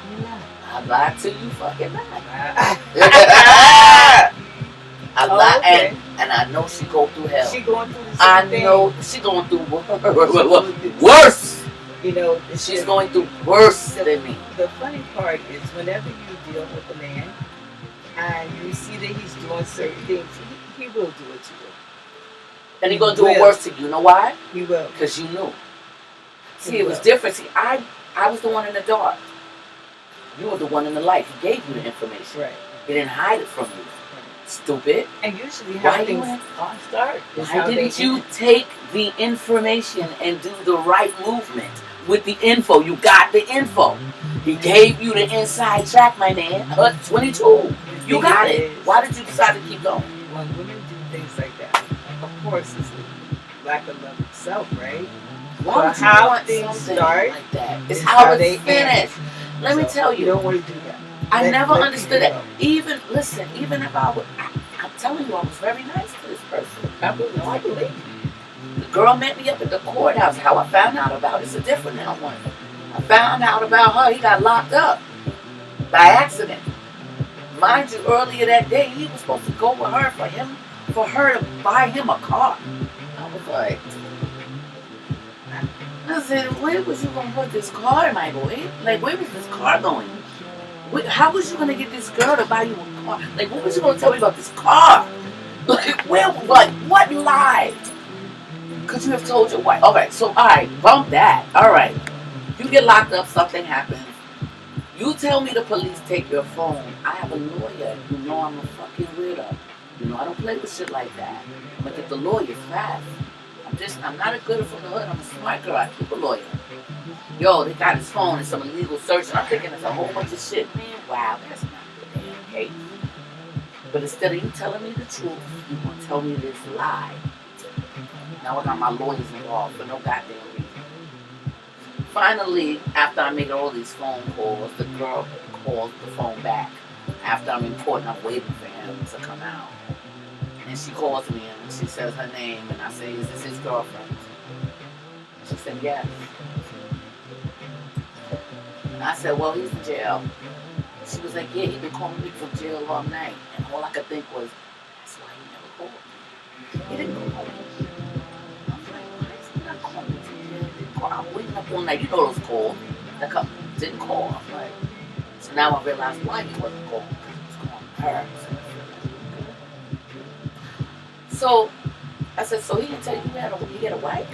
I lied to you, fucking lied. I lied, okay. and I know she go through hell. She going through the same thing. I know she going through worse. She's going through worse than me. The funny part is whenever you deal with a man and you see that he's doing certain things, he will do it to you. And he's going to do it worse to you. You know why? He will. Because you knew. See, it was different. See, I was the one in the dark. You were the one in the light. He gave you the information. Right. He didn't hide it from you. Right. Stupid. And usually how things start. Why didn't you take the information and do the right movement with the info? You got the info. He gave you the inside track, my man. 22. You got it. Why did you decide to keep going? When women do things like that, of course, it's a lack of love of self, right? Why would you want things start like that? It's how it's finished. Let me tell you. You don't want to do that. I never understood it. Even if I'm telling you, I was very nice to this person. I believe you. The girl met me up at the courthouse. How I found out about it's a different one. I found out about her. He got locked up by accident. Mind you, earlier that day, he was supposed to go with her for her to buy him a car. I was like, I said, where was you going to put this car, my boy? Like, where was this car going? How was you going to get this girl to buy you a car? Like, what was you going to tell me about this car? Like, what lie could you have told your wife? All right, so, all right, bump that. All right. You get locked up, something happens. You tell me the police take your phone. I have a lawyer. You know I'm a fucking weirdo. You know I don't play with shit like that. I'm going to get the lawyers fast. I'm not a gooder from the hood. I'm a smart girl. I keep a lawyer. Yo, they got his phone and some illegal search. And I'm thinking it's a whole bunch of shit. Man, wow, that's not the damn case. But instead of you telling me the truth, you going to tell me this lie. Now I got my lawyers involved for no goddamn reason. Finally, after I make all these phone calls, the girl calls the phone back. After I'm in court and I'm waiting for him to come out. And she calls me and she says her name and I say, is this his girlfriend? And she said, yes. And I said, well, he's in jail. She was like, yeah, he's been calling me from jail all night. And all I could think was, that's why he never called me. He didn't call me. I was like, why is he not calling me from jail? He didn't call. I'm waiting up all night. You know those calls. The couple didn't call. I'm like, so now I realize why he wasn't calling. Because he was calling her. So I said, so he didn't tell you he had a wife?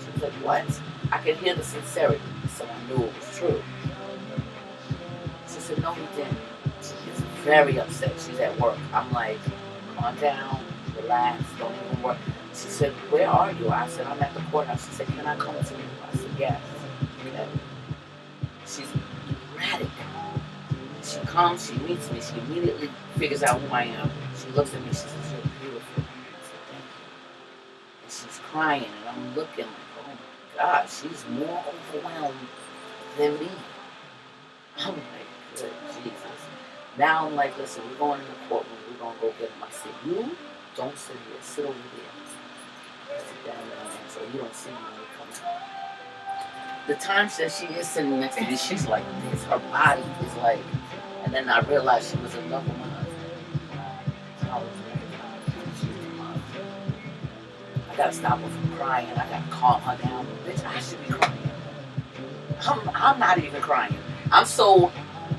She was like, what? I could hear the sincerity, so I knew it was true. She said, no, he didn't. She's very upset. She's at work. I'm like, calm down, relax, don't even work. She said, where are you? I said, I'm at the courthouse. She said, can I come to you? I said, yes. Okay. She's erratic. She comes, she meets me, she immediately figures out who I am. She looks at me, she says, you're beautiful. I said, thank you. And she's crying, and I'm looking like, oh my God, she's more overwhelmed than me. I'm like, good Jesus. Now I'm like, listen, we're going in the courtroom, we're going to go get him. I said, you don't sit here, sit over there. Sit down there, so you don't see me when you come out. The time that she is sitting next to me, she's like this. Her body is like, and then I realized she was in love with my husband. I was like, she's in love. I gotta stop her from crying. I gotta calm her down. Bitch, I should be crying. I'm not even crying. I'm so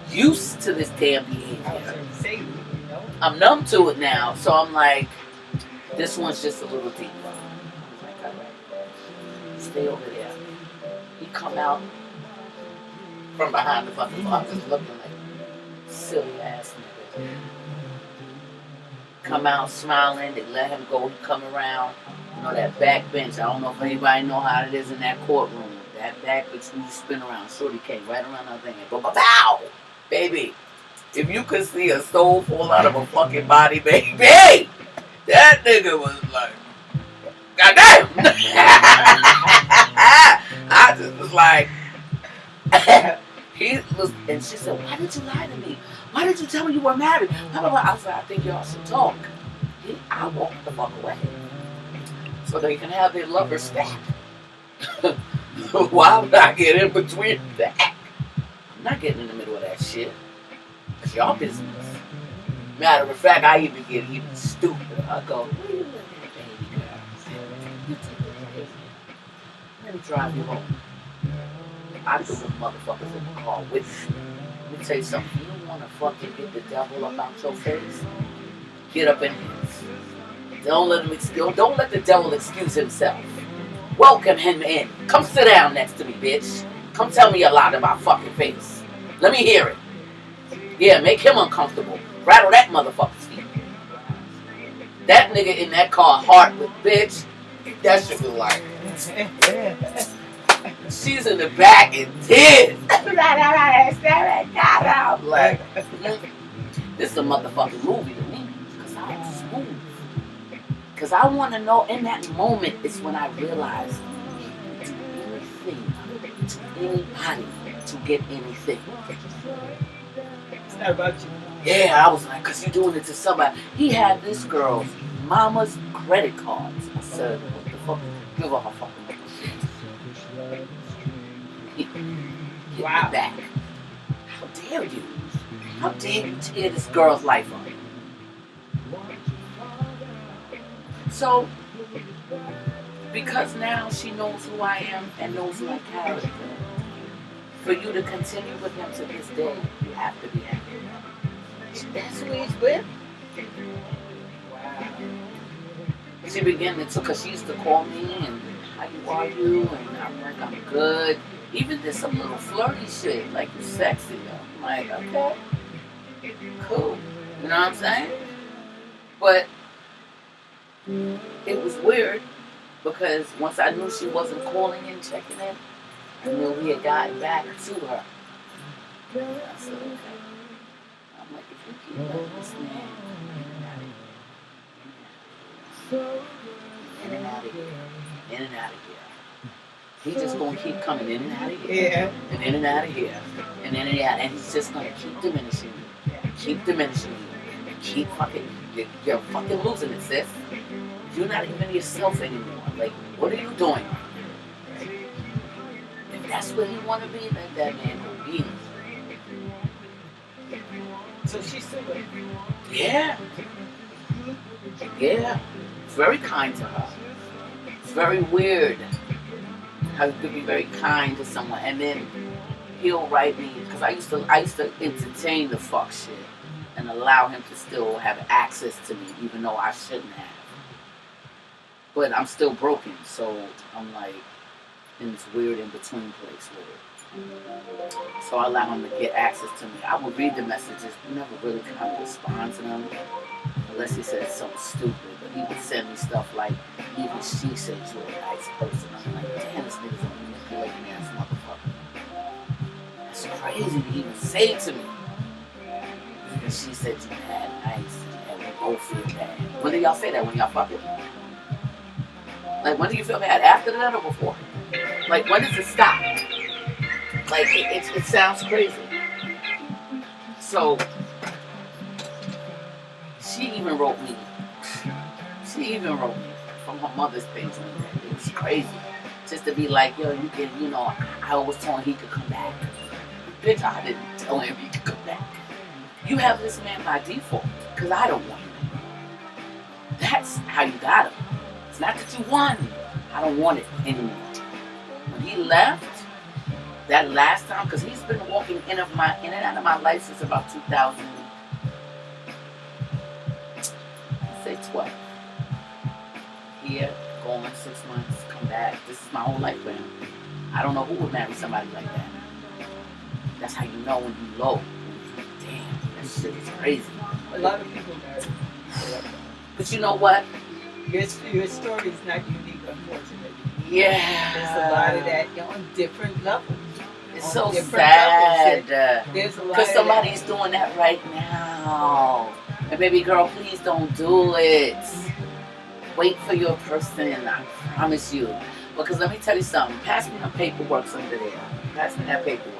used to this damn behavior. I'm numb to it now, so I'm like, this one's just a little deeper. I'm like, all right, stay over there. He come out from behind the fucking bar, just looking like silly ass nigga. Come out smiling, they let him go, he come around, you know, that back bench. I don't know if anybody know how it is in that courtroom. That back bench when you spin around, shorty came right around that thing and bow! Baby, if you could see a soul fall out of a fucking body, baby, that nigga was like, goddamn! I just was like, he was, and she said, why did you lie to me? Why did you tell me you were married? I said, I think y'all should talk. I walked the fuck away. So they can have their lovers stack. Why would I get in between that? I'm not getting in the middle of that shit. It's y'all business. Matter of fact, I even get even stupider. I go, where you looking at, baby girl? You take it easy. Let me drive you home. I do the motherfuckers in the car with me. Let me tell you something. You don't want to fucking get the devil up out your face. Get up in his. Don't let the devil excuse himself. Welcome him in. Come sit down next to me, bitch. Come tell me a lot in my fucking face. Let me hear it. Yeah, make him uncomfortable. Rattle that motherfucker's feet. That nigga in that car, heart with bitch. That shit was like. She's in the back in tears. I'm like, this is a motherfucking movie to me. Because I'm smooth. Because I want to know in that moment is when I realized to anything, to anybody, to get anything. It's not about you. Yeah, I was like, because you're doing it to somebody. He had this girl's mama's credit cards. I said, what the fuck? Give her fucking Wow. Back. How dare you? How dare you tear this girl's life up? So, because now she knows who I am and knows my character, for you to continue with him to this day, you have to be happy. That's who he's with? Wow. She began to, because she used to call me and how are you? And I'm like, I'm good. Even did some little flirty shit, like you sexy. I'm like, okay, cool. You know what I'm saying? But it was weird because once I knew she wasn't calling in, checking in, I knew he had gotten back to her. I said, okay. I'm like, if you keep letting this man in and out of here, in and out of here. He's just gonna keep coming in and out of here, Yeah. and in and out of here, and in and out, and he's just gonna keep diminishing you, keep diminishing you, keep fucking, you're fucking losing it, sis. You're not even yourself anymore. Like, what are you doing? If that's where you want to be, let that man go be. So she's still with him? Yeah. Yeah. It's very kind to her. It's very weird how you could be very kind to someone and then he'll write me, because I used to entertain the fuck shit and allow him to still have access to me even though I shouldn't have. But I'm still broken, so I'm like in this weird in-between place with it. So I allow him to get access to me. I would read the messages, but never really kind of respond to them unless he said something stupid. But he would send me stuff like, even she said you're a nice person. I'm like, damn, this nigga's a manipulating ass motherfucker. That's crazy to even say to me. Even she said you had nice, and we both feel bad. When do y'all say that? When y'all fucking? Like, when do you feel bad? After that or before? Like, when does it stop? Like, it sounds crazy. So, she even wrote me from her mother's page. It was crazy. Just to be like, yo, you can, you know, I always told him he could come back. Bitch, I didn't tell him he could come back. You have this man by default, because I don't want him. That's how you got him. It's not that you want him. I don't want it anymore. When he left, that last time, because he's been walking fucking in and out of my life since about 2000. Say 12. Here, gone 6 months, come back. This is my whole life for him. I don't know who would marry somebody like that. That's how you know when you low. Damn, that shit is crazy. A lot of people marry. But you know what? Your story is not unique, unfortunately. Yeah. There's a lot of that on different levels. It's so sad. There's a lot because somebody's doing that right now. And baby girl, please don't do it. Wait for your person, I promise you. Because let me tell you something. Pass me the paperwork under there. Pass me that paperwork.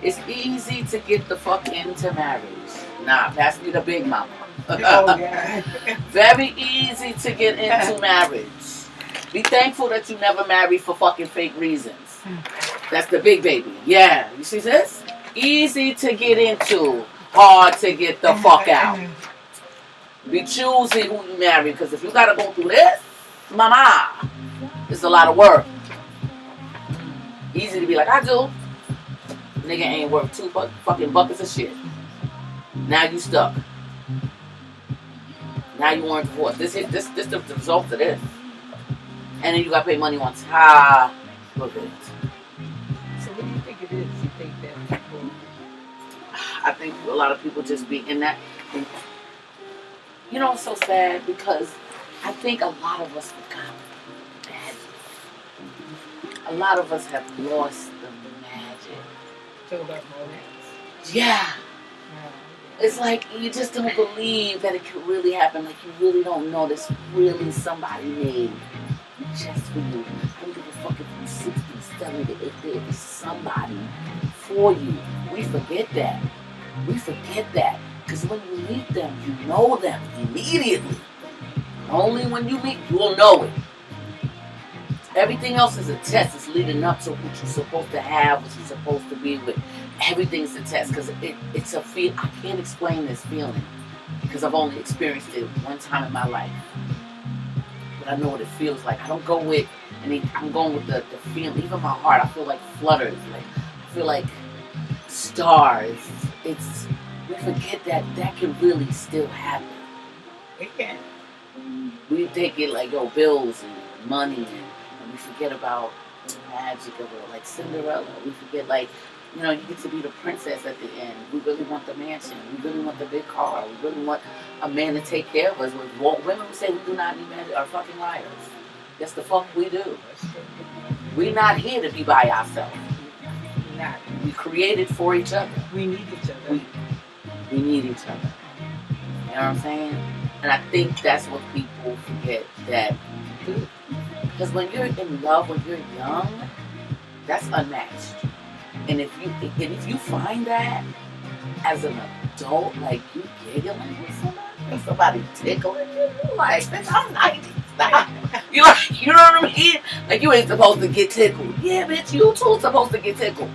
It's easy to get the fuck into marriage. Nah, pass me the big mama. Oh, yeah. Very easy to get into marriage. Be thankful that you never married for fucking fake reasons. That's the big baby. Yeah, you see this? Easy to get into, hard to get the fuck out. Be choosy who you marry, because if you gotta go through this, mama, it's a lot of work. Easy to be like, I do. Nigga ain't worth 2 fucking buckets of shit. Now you stuck. Now you weren't divorced. This the result of this. And then you gotta pay money on top of it. So what do you think it is? You think that people... I think a lot of people just be in that. You know, it's so sad because I think a lot of us forgot magic. A lot of us have lost the magic. Talk about romance. Yeah. It's like you just don't believe that it could really happen. Like you really don't know this really somebody made just for you. I don't give a fuck if you're 60, 70, if there is somebody for you. We forget that. We forget that. Because when you meet them, you know them immediately. Only when you meet, you'll know it. Everything else is a test. It's leading up to what you're supposed to have, what you're supposed to be with. Everything's a test because it's a feel. I can't explain this feeling because I've only experienced it one time in my life. But I know what it feels like. I don't go with, I'm going with the feeling. Even my heart, I feel like flutters. Like I feel like stars. We forget that can really still happen. It can. We take it like bills and money and we forget about the magic of it. Like Cinderella, we forget you get to be the princess at the end. We really want the mansion. We really want the big car. We really want a man to take care of us. Women who say we do not need men are fucking liars. That's the fuck we do. We're not here to be by ourselves. Not. We created for each other. We need each other. We need each other. You know what I'm saying? And I think that's what people forget. That because when you're in love, when you're young, that's unmatched. And if you find that as an adult, like you giggling with somebody tickling you, like, bitch, I'm 90. Stop. You know what I mean? Like you ain't supposed to get tickled. Yeah, bitch, you too supposed to get tickled.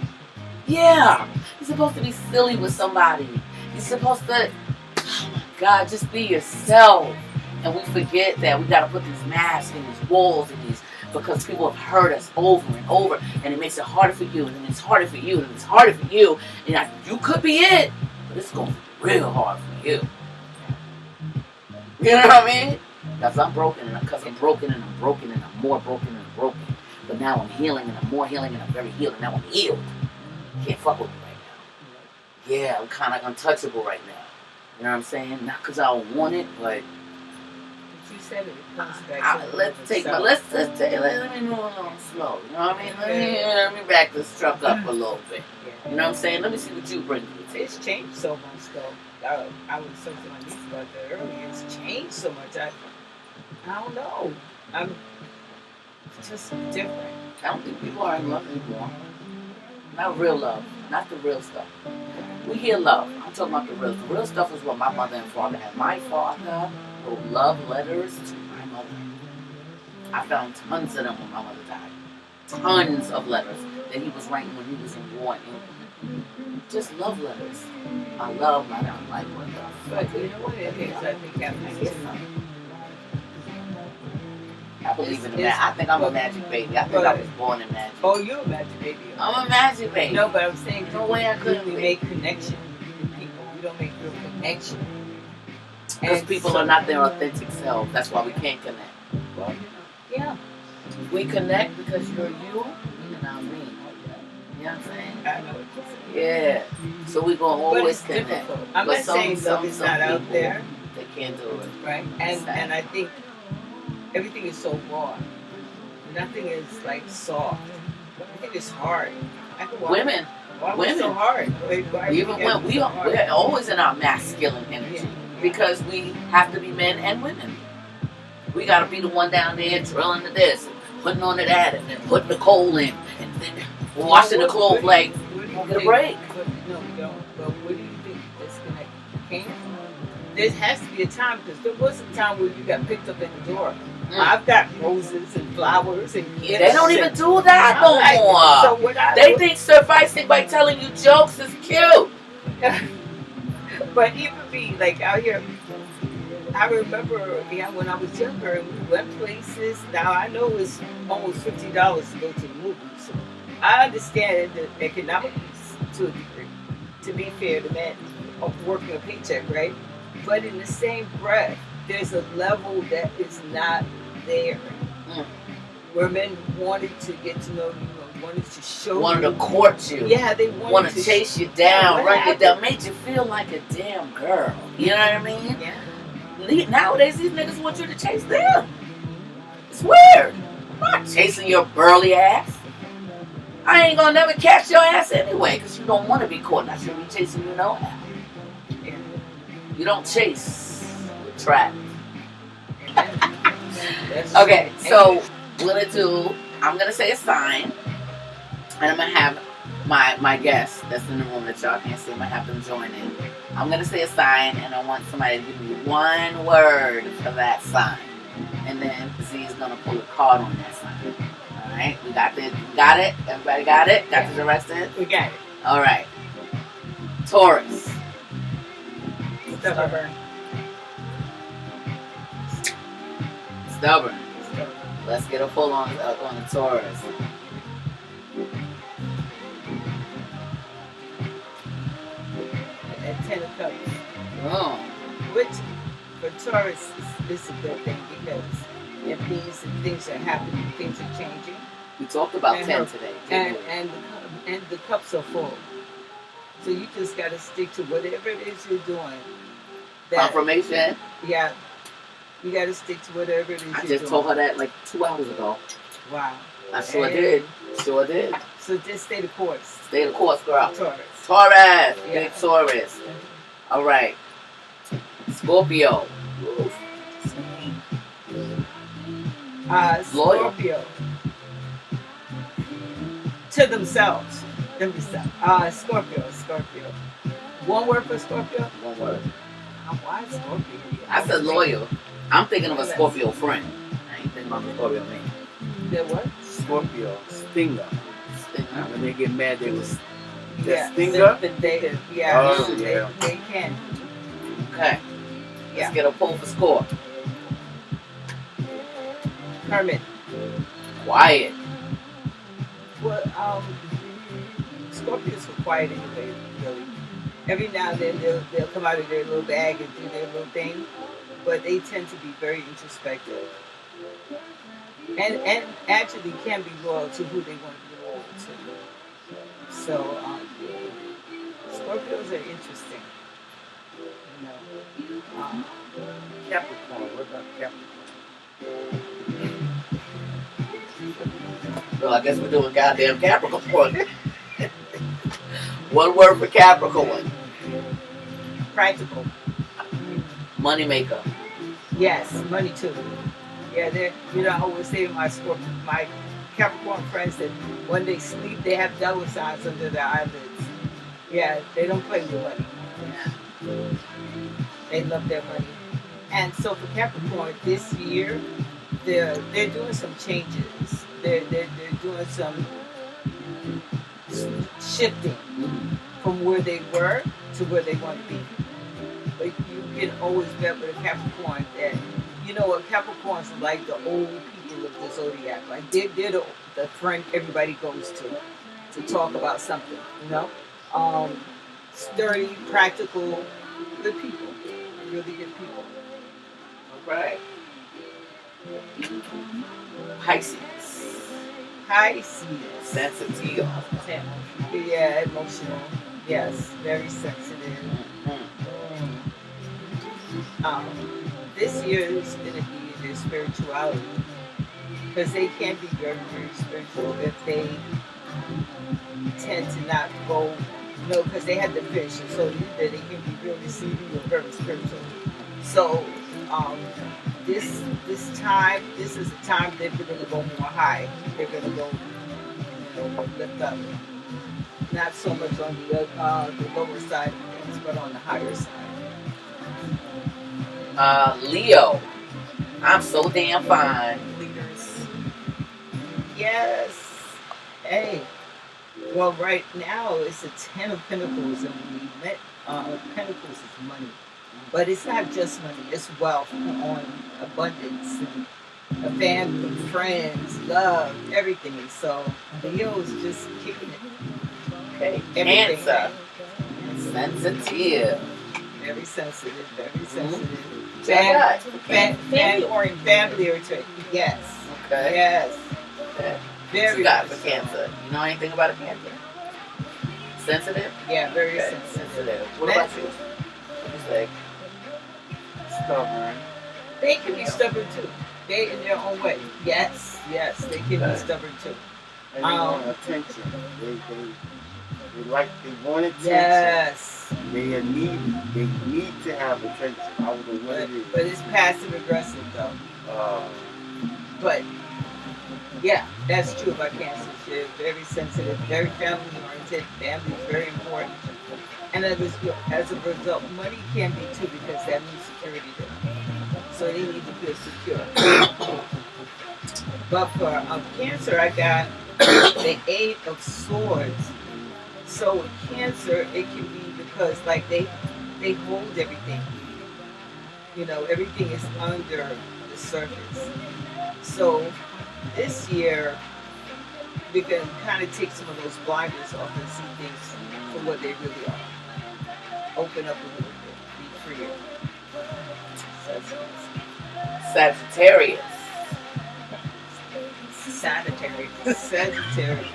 Yeah, you're supposed to be silly with somebody. You're supposed to, oh my God, just be yourself. And we forget that we gotta put these masks and these walls and these. Because people have hurt us over and over, and it makes it harder for you, and it's harder for you, and it's harder for you, and you could be it, but it's going to be real hard for you. You know what I mean? Because I'm broken, and because I'm broken, and I'm broken, and I'm more broken, and I'm broken. But now I'm healing, and I'm more healing, and I'm very healed, and now I'm healed. You can't fuck with me right now. Yeah, I'm kind of untouchable right now. You know what I'm saying? Not because I don't want it, but... Said it comes back let me move along slow. You know what I mean? Let me back this truck up a little bit. You know what I'm saying? Let me see what you bring to the table. It's changed so much though. I was talking to my niece about that earlier. It's changed so much. I don't know. I'm just different. I don't think people are in love anymore. Not real love. Not the real stuff. We hear love. I'm talking about the real stuff. The real stuff is what my mother and father had. My father wrote love letters to my mother. I found tons of them when my mother died. Tons of letters that he was writing when he was in war. And just love letters. I love my damn life. But you know what it is? I think I believe in the magic. I think I'm a magic baby. I think I was born in magic. Oh, you're a magic baby. I'm a magic baby. No, but I'm saying no way I couldn't really make connection with people. We don't make real connection. Because people are not their authentic selves. That's why we can't connect. Well, yeah. We connect because you're you and I'm me. You know what I'm saying? I know what you're saying. Yeah. So we're going to always connect. Difficult. I'm not saying love is not out there. They can't do it. Right? And I think everything is so raw. Nothing is like soft. Everything is hard. Women. Why so hard? Even when we're always in our masculine energy because we have to be men and women. We got to be the one down there drilling the this, and putting on the that, and then putting the coal in, and then washing the clothes like get a break. No, we don't. But where do you think disconnect came from? There has to be a time because there was a time where you got picked up at the door. I've got roses and flowers and gifts. They don't even do that no more. So they think surviving by telling you jokes is cute. But even me, like out here, I remember when I was younger and we went places. Now I know it's almost $50 to go to the movies. So I understand the economics to a degree. To be fair to men, of working a paycheck, right? But in the same breath, there's a level that is not there. Where men wanted to get to know you, wanted to show you. Wanted to court you. Yeah, they wanted to chase you down, run you down, made you feel like a damn girl. You know what I mean? Yeah. Nowadays, these niggas want you to chase them. It's weird. I'm not chasing your burly ass. I ain't gonna never catch your ass anyway, because you don't want to be caught. And I should be chasing you no how. Yeah. You don't chase, you trap. Okay, so what I do, I'm going to say a sign, and I'm going to have my guest that's in the room that y'all can't see, I'm going to have them join in. I'm going to say a sign, and I want somebody to give me one word for that sign. And then Z is going to pull a card on that sign. All right? We got it? Everybody got it? Got the directions? We got it. All right. Taurus. Stubborn. Stubborn. Let's get a pull on the Taurus. And 10 of Cups. Oh. Which, for Taurus, is a good thing because it means that things are happening, things are changing. We talked about 10 today. And the cups are full. So you just got to stick to whatever it is you're doing. Confirmation? Yeah. You got to stick to whatever it is you're doing. I just told her that like 2 hours ago. Wow. I sure did. Sure did. So just stay the course. Stay the course, girl. Taurus. Taurus. Yeah. Big Taurus. All right. Scorpio. Scorpio. To themselves. Scorpio. One word for Scorpio? One word. Why Scorpio? I said loyal. I'm thinking of a Scorpio friend. I ain't thinking about a Scorpio man. They're what? Scorpio. Stinger. When they get mad, they was stinger? They can. Okay. Let's get a pull for Scorp. Hermit. Quiet. Well, Scorpios are quiet anyway, really. Every now and then they'll come out of their little bag and do their little thing, but they tend to be very introspective. And actually can be loyal to who they want to be loyal to. So, Scorpios are interesting. You know. Capricorn. What about Capricorn? Well, I guess we're doing goddamn Capricorn. One word for Capricorn. Practical. Money maker. Yes, money too. Yeah, I always say to my Capricorn friends that when they sleep, they have dollar signs under their eyelids. Yeah, they don't play with money. Yeah. They love their money. And so for Capricorn, this year, they're doing some changes. They're doing some shifting from where they were to where they want to be. But you can always bet with a Capricorn that, you know what, Capricorns are like the old people of the zodiac. Like they're the friend everybody goes to talk about something. You know, sturdy, practical, good people, really good people. All right. Pisces. Pisces. Sensitive. Yeah, emotional. Yes, very sensitive. This year is going to be their spirituality because they can be very, very spiritual if they tend to not go, because they had the fish, and so either they can be really seedy or very spiritual. So this is a time they're going to go more high. They're going to go, lift up. Not so much on the lower side of things, but on the higher side. Leo. I'm so damn fine. Leaders. Yes. Hey. Well, right now it's the Ten of Pentacles, and Pentacles is money. But it's not just money, it's wealth on abundance and a family, friends, love, everything. So Leo's just kicking it. Okay. Everything. Cancer. Sensitive. Very sensitive, very sensitive. Family oriented. Family oriented. Yes. Okay. Yes. Okay. Very What you got for Cancer? You know anything about a Cancer? Sensitive? Yeah, very Okay. sensitive. What about you? What you say? Stubborn. They can be stubborn too. They in their own way. Yes, they can be stubborn too. And they want attention. They want attention. Yes. They need to have attention. I don't know what it is. But it's passive aggressive though. But yeah, that's true about Cancer. They're very sensitive, very family oriented. Family is very important. And as a result, money can be too, because that means security to them. So they need to feel secure. But for Cancer, I got the Eight of Swords. So with Cancer, it can be because like they hold everything. Everything is under the surface. So this year, we can kind of take some of those blinders off and see things for what they really are. Open up a little bit, be freer. Sagittarius. Sagittarius.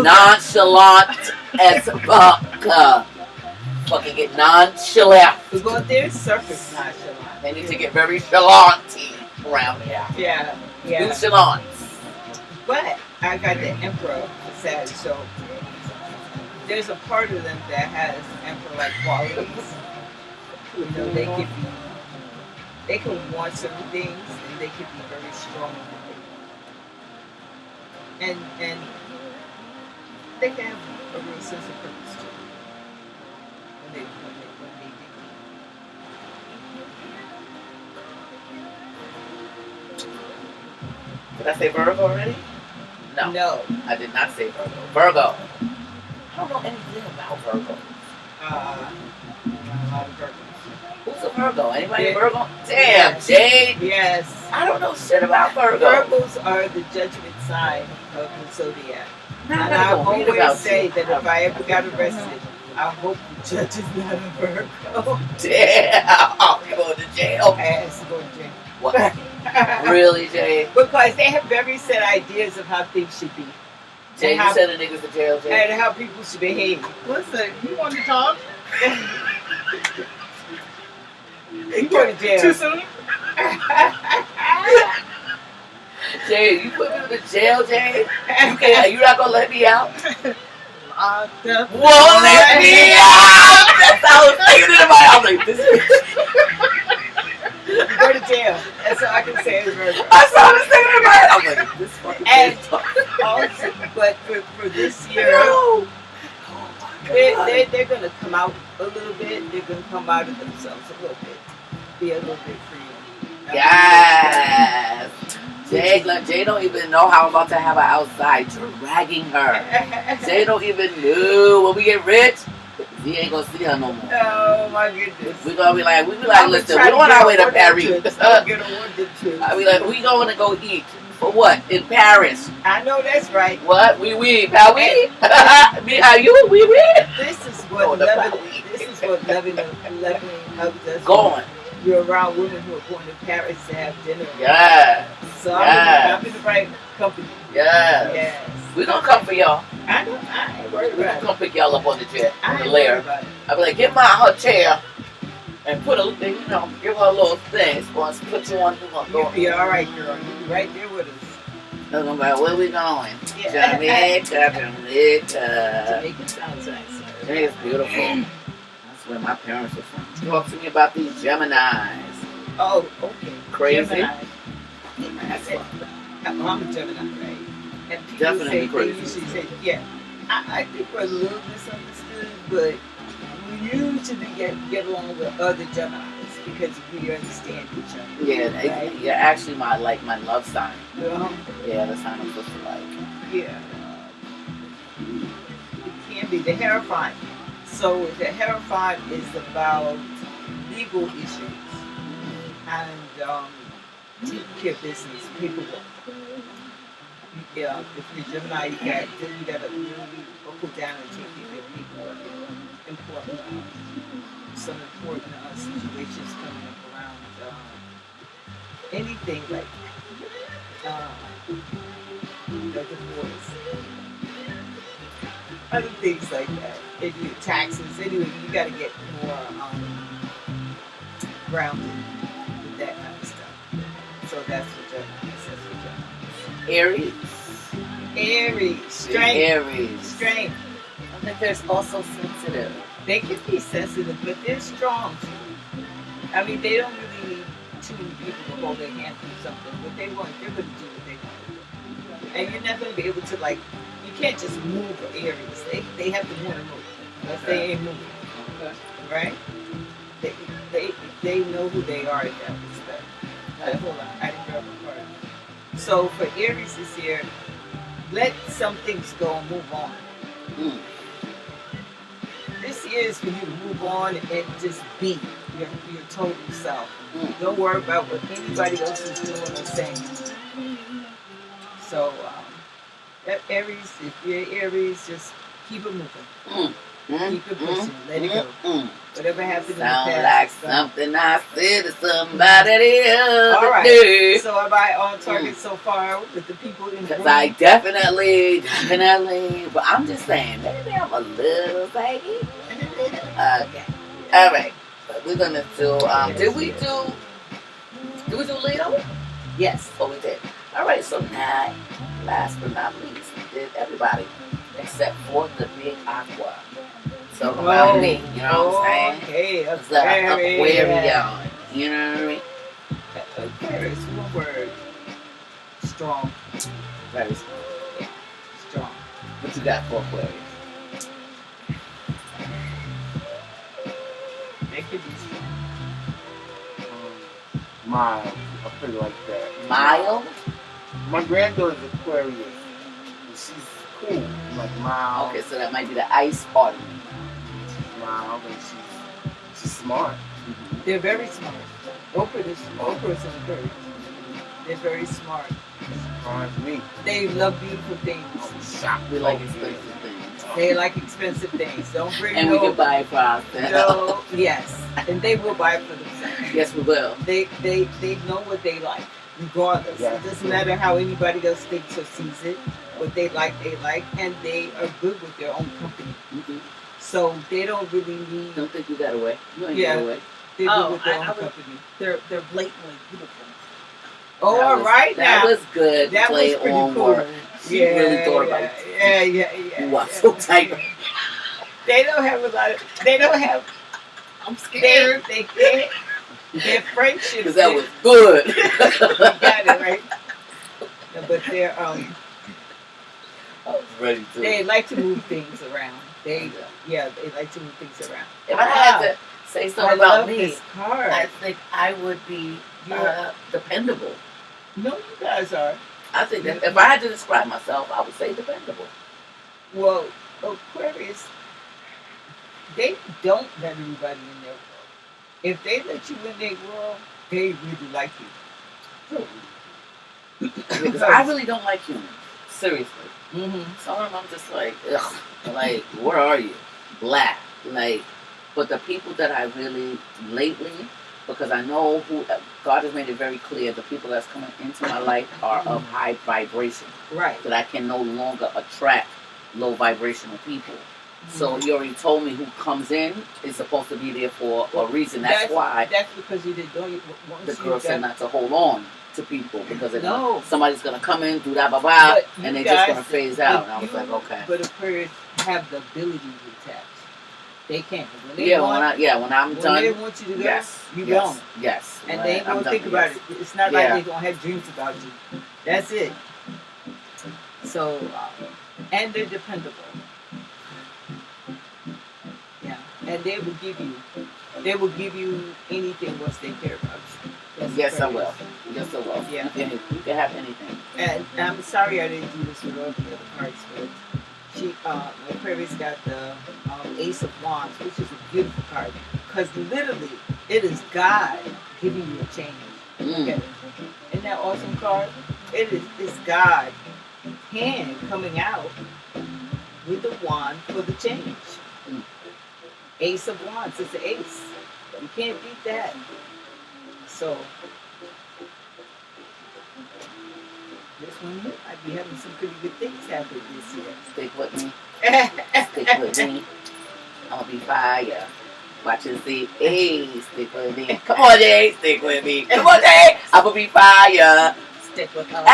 Nonchalant as fuck. Fucking get nonchalant. Well, their surface nonchalant. They need to get very chalanty around here. Yeah. Nonchalant. But I got the Emperor Sag, so there's a part of them that has Emperor-like qualities. They can want certain things, and they can be very strong. And they can have a real sense of purpose too. When they do. Did I say Virgo already? No. I did not say Virgo. Virgo. I don't know anything about Virgo. Who's a Virgo? Anybody a Virgo? Damn, Jade. Yes. I don't know shit about Virgo. Virgos are the judgment sign of the zodiac. And I always say that if I ever got arrested, I hope the judge is not a Virgo. Damn. I'm going to jail. I has to go to jail. What? Really, Jay? Because they have very set ideas of how things should be. Jay, you send the niggas to jail, Jay? And how people should behave. Listen, you want to talk? You go to jail. Too soon? Jay, you put me to jail, Jay? You're not going to let me out? Locked up. Won't let me out! That's how I was thinking in my head. I was like, this is... Go to jail. That's all I can say is Virgo. That's how I was thinking in my head. I was like, this fucking And bitch. also, but for this year, No. they're going to come out a little bit. They're going to come out of themselves a little bit. Be a little bit freer. Yes. Jay don't even know how I'm about to have her outside dragging her. Jay don't even know when we get rich. You ain't gonna see her no more. Oh my goodness. We be like, I'm listen, trying we on get our way to order Paris. trips. I'll get a order trip. I be like, we going to go eat. For what? In Paris. I know that's right. What? Oui. Paris? Me, are you? Oui. This is Oh, what the leveling. This is what leveling up does. Going. You're around women who are going to Paris to have dinner. Yeah. So Yes. I'm in the right company. Yes. Yes. We gonna come for y'all. I ain't worried We about gonna it. come pick y'all up on the jet, I on the ain't lair. worried about it. I be like, get her chair and put a, give her a little thing. Once put you on, you gonna go. You'll be all right, girl. You'll be right there with us. I'm gonna be like, where we going? Yeah. Jamaica. Jamaica sounds nice. It's beautiful. That's where my parents are from. Talk to me about these Geminis. Oh, okay. Crazy. Gemini. That's what. I'm a Gemini, right? And people Definitely say, crazy. they usually say, yeah. I think we're a little misunderstood, but we usually get along with other Geminis because we understand each other. Yeah, right? you're actually my love sign. Uh-huh. Yeah, that's how I'm supposed to like. Yeah. It can be the Hierophant. So the Hierophant is about legal issues and taking care of business, paperwork. Yeah, if you're Gemini, you gotta really buckle down and take care of paperwork. Important, some important situations coming up around anything like divorce, other things like that. If you taxes, anyway, you gotta get more grounded with that kind of stuff. So that's what Gemini says. Aries. Aries, strength. Aries. Strength. I think there's also sensitive. They can be sensitive, but they're strong too. I mean, they don't really need too many people to hold their hand through something. What they want, they're going to do what they want to do. And you're not going to be able to, like, you can't just move for Aries. They have to want to move. Unless they ain't moving. Right? They know who they are in that respect. Hold on, I didn't grab my card. So for Aries this year, let some things go and move on. Mm. This year is for you to move on and just be your total self. Mm. Don't worry about what anybody else is doing or saying. So, that Aries, if you're Aries, just keep it moving. Mm. Keep it pushing. Let it go. Whatever happened Sound in the like past. something I said to somebody the other All right. day. So am I on target so far with the people in the Because room? I definitely, but I'm just saying, maybe I'm a little baggy. Okay. All right. But we're going to do, did we do Leo? Yes. Oh, we did. All right. So now, last but not least, we did everybody except for the big Aqua. So about me, you know what I'm saying? Okay, It's like Aquarian. You know what I mean? Aquarius, one word. Strong. Very strong. Yeah, strong. What you got for Aquarius? They could be strong. Mild. I put it like that. Mild? My granddaughter's Aquarius. And she's cool. Like mild. Okay, so that might be the ice part of me. Mild, and she's smart. They're very smart. Oprah is an Aquarius. They're very smart. Surprised me. They love beautiful things. Shocked. We like expensive things. They like expensive things. Don't bring And we can buy it for ourselves. No, yes. And they will buy it for themselves. Yes, we will. They know what they like, regardless. Yeah. It doesn't matter how anybody else thinks or sees it. What they like, and they are good with their own company. Mm-hmm. So they don't really need. Don't think you got away. You ain't Yeah. got away. They're good with their own I would- company. They're blatantly beautiful. Oh, all right That now. was good. That Play was pretty on cool. word. She really thought about it. Yeah. You are so tight. They don't have a lot of. They don't have. I'm scared. They can't. Their friendships. Because that was good. You got it right. But they're I was ready to. they like to move things around. They like to move things around. If I had to say I something about love me, this card. I think I would be dependable. No, you guys are. I think that if I had to describe myself, I would say dependable. Well, Aquarius, they don't let everybody in their world. If they let you in their world, they really like you. Because I really don't like humans. Seriously. Mm-hmm. Some of them I'm just like, ugh. Like, where are you? Black. Like, but the people that I really, lately, because I know who, God has made it very clear, the people that's coming into my life are of high vibration. Right. That I can no longer attract low vibrational people. So he already told me who comes in is supposed to be there for a reason. That's why. That's because you didn't know. The girl said not to hold on to people because no. somebody's gonna come in, do that, blah blah, and they're just gonna phase out. And I was like, okay. But Aquarius have the ability to attach. They can't. When they when I'm done. When they want you to go, yes, you go. Yes. And they ain't gonna think about it. It's not like they're gonna have dreams about you. That's it. So, and they're dependable. Yeah, and they will give you anything once they care about you. Yes, I will. Yes, I will. Yeah. You can have anything. And I'm sorry I didn't do this with all the other cards, but Aquarius got the Ace of Wands, which is a beautiful card. Because literally, it is God giving you a change. Okay? Isn't that awesome card? It's God hand coming out with the wand for the change. Ace of Wands, it's an ace. You can't beat that. So, this one here, I'd be having some pretty good things happen this year. Stick with me. Stick with me. I'm gonna be fire. Watch and see. Hey, stick with me. Come on, Jay. Stick with me. Come on, Jay. I'm gonna be fire. Stick with us.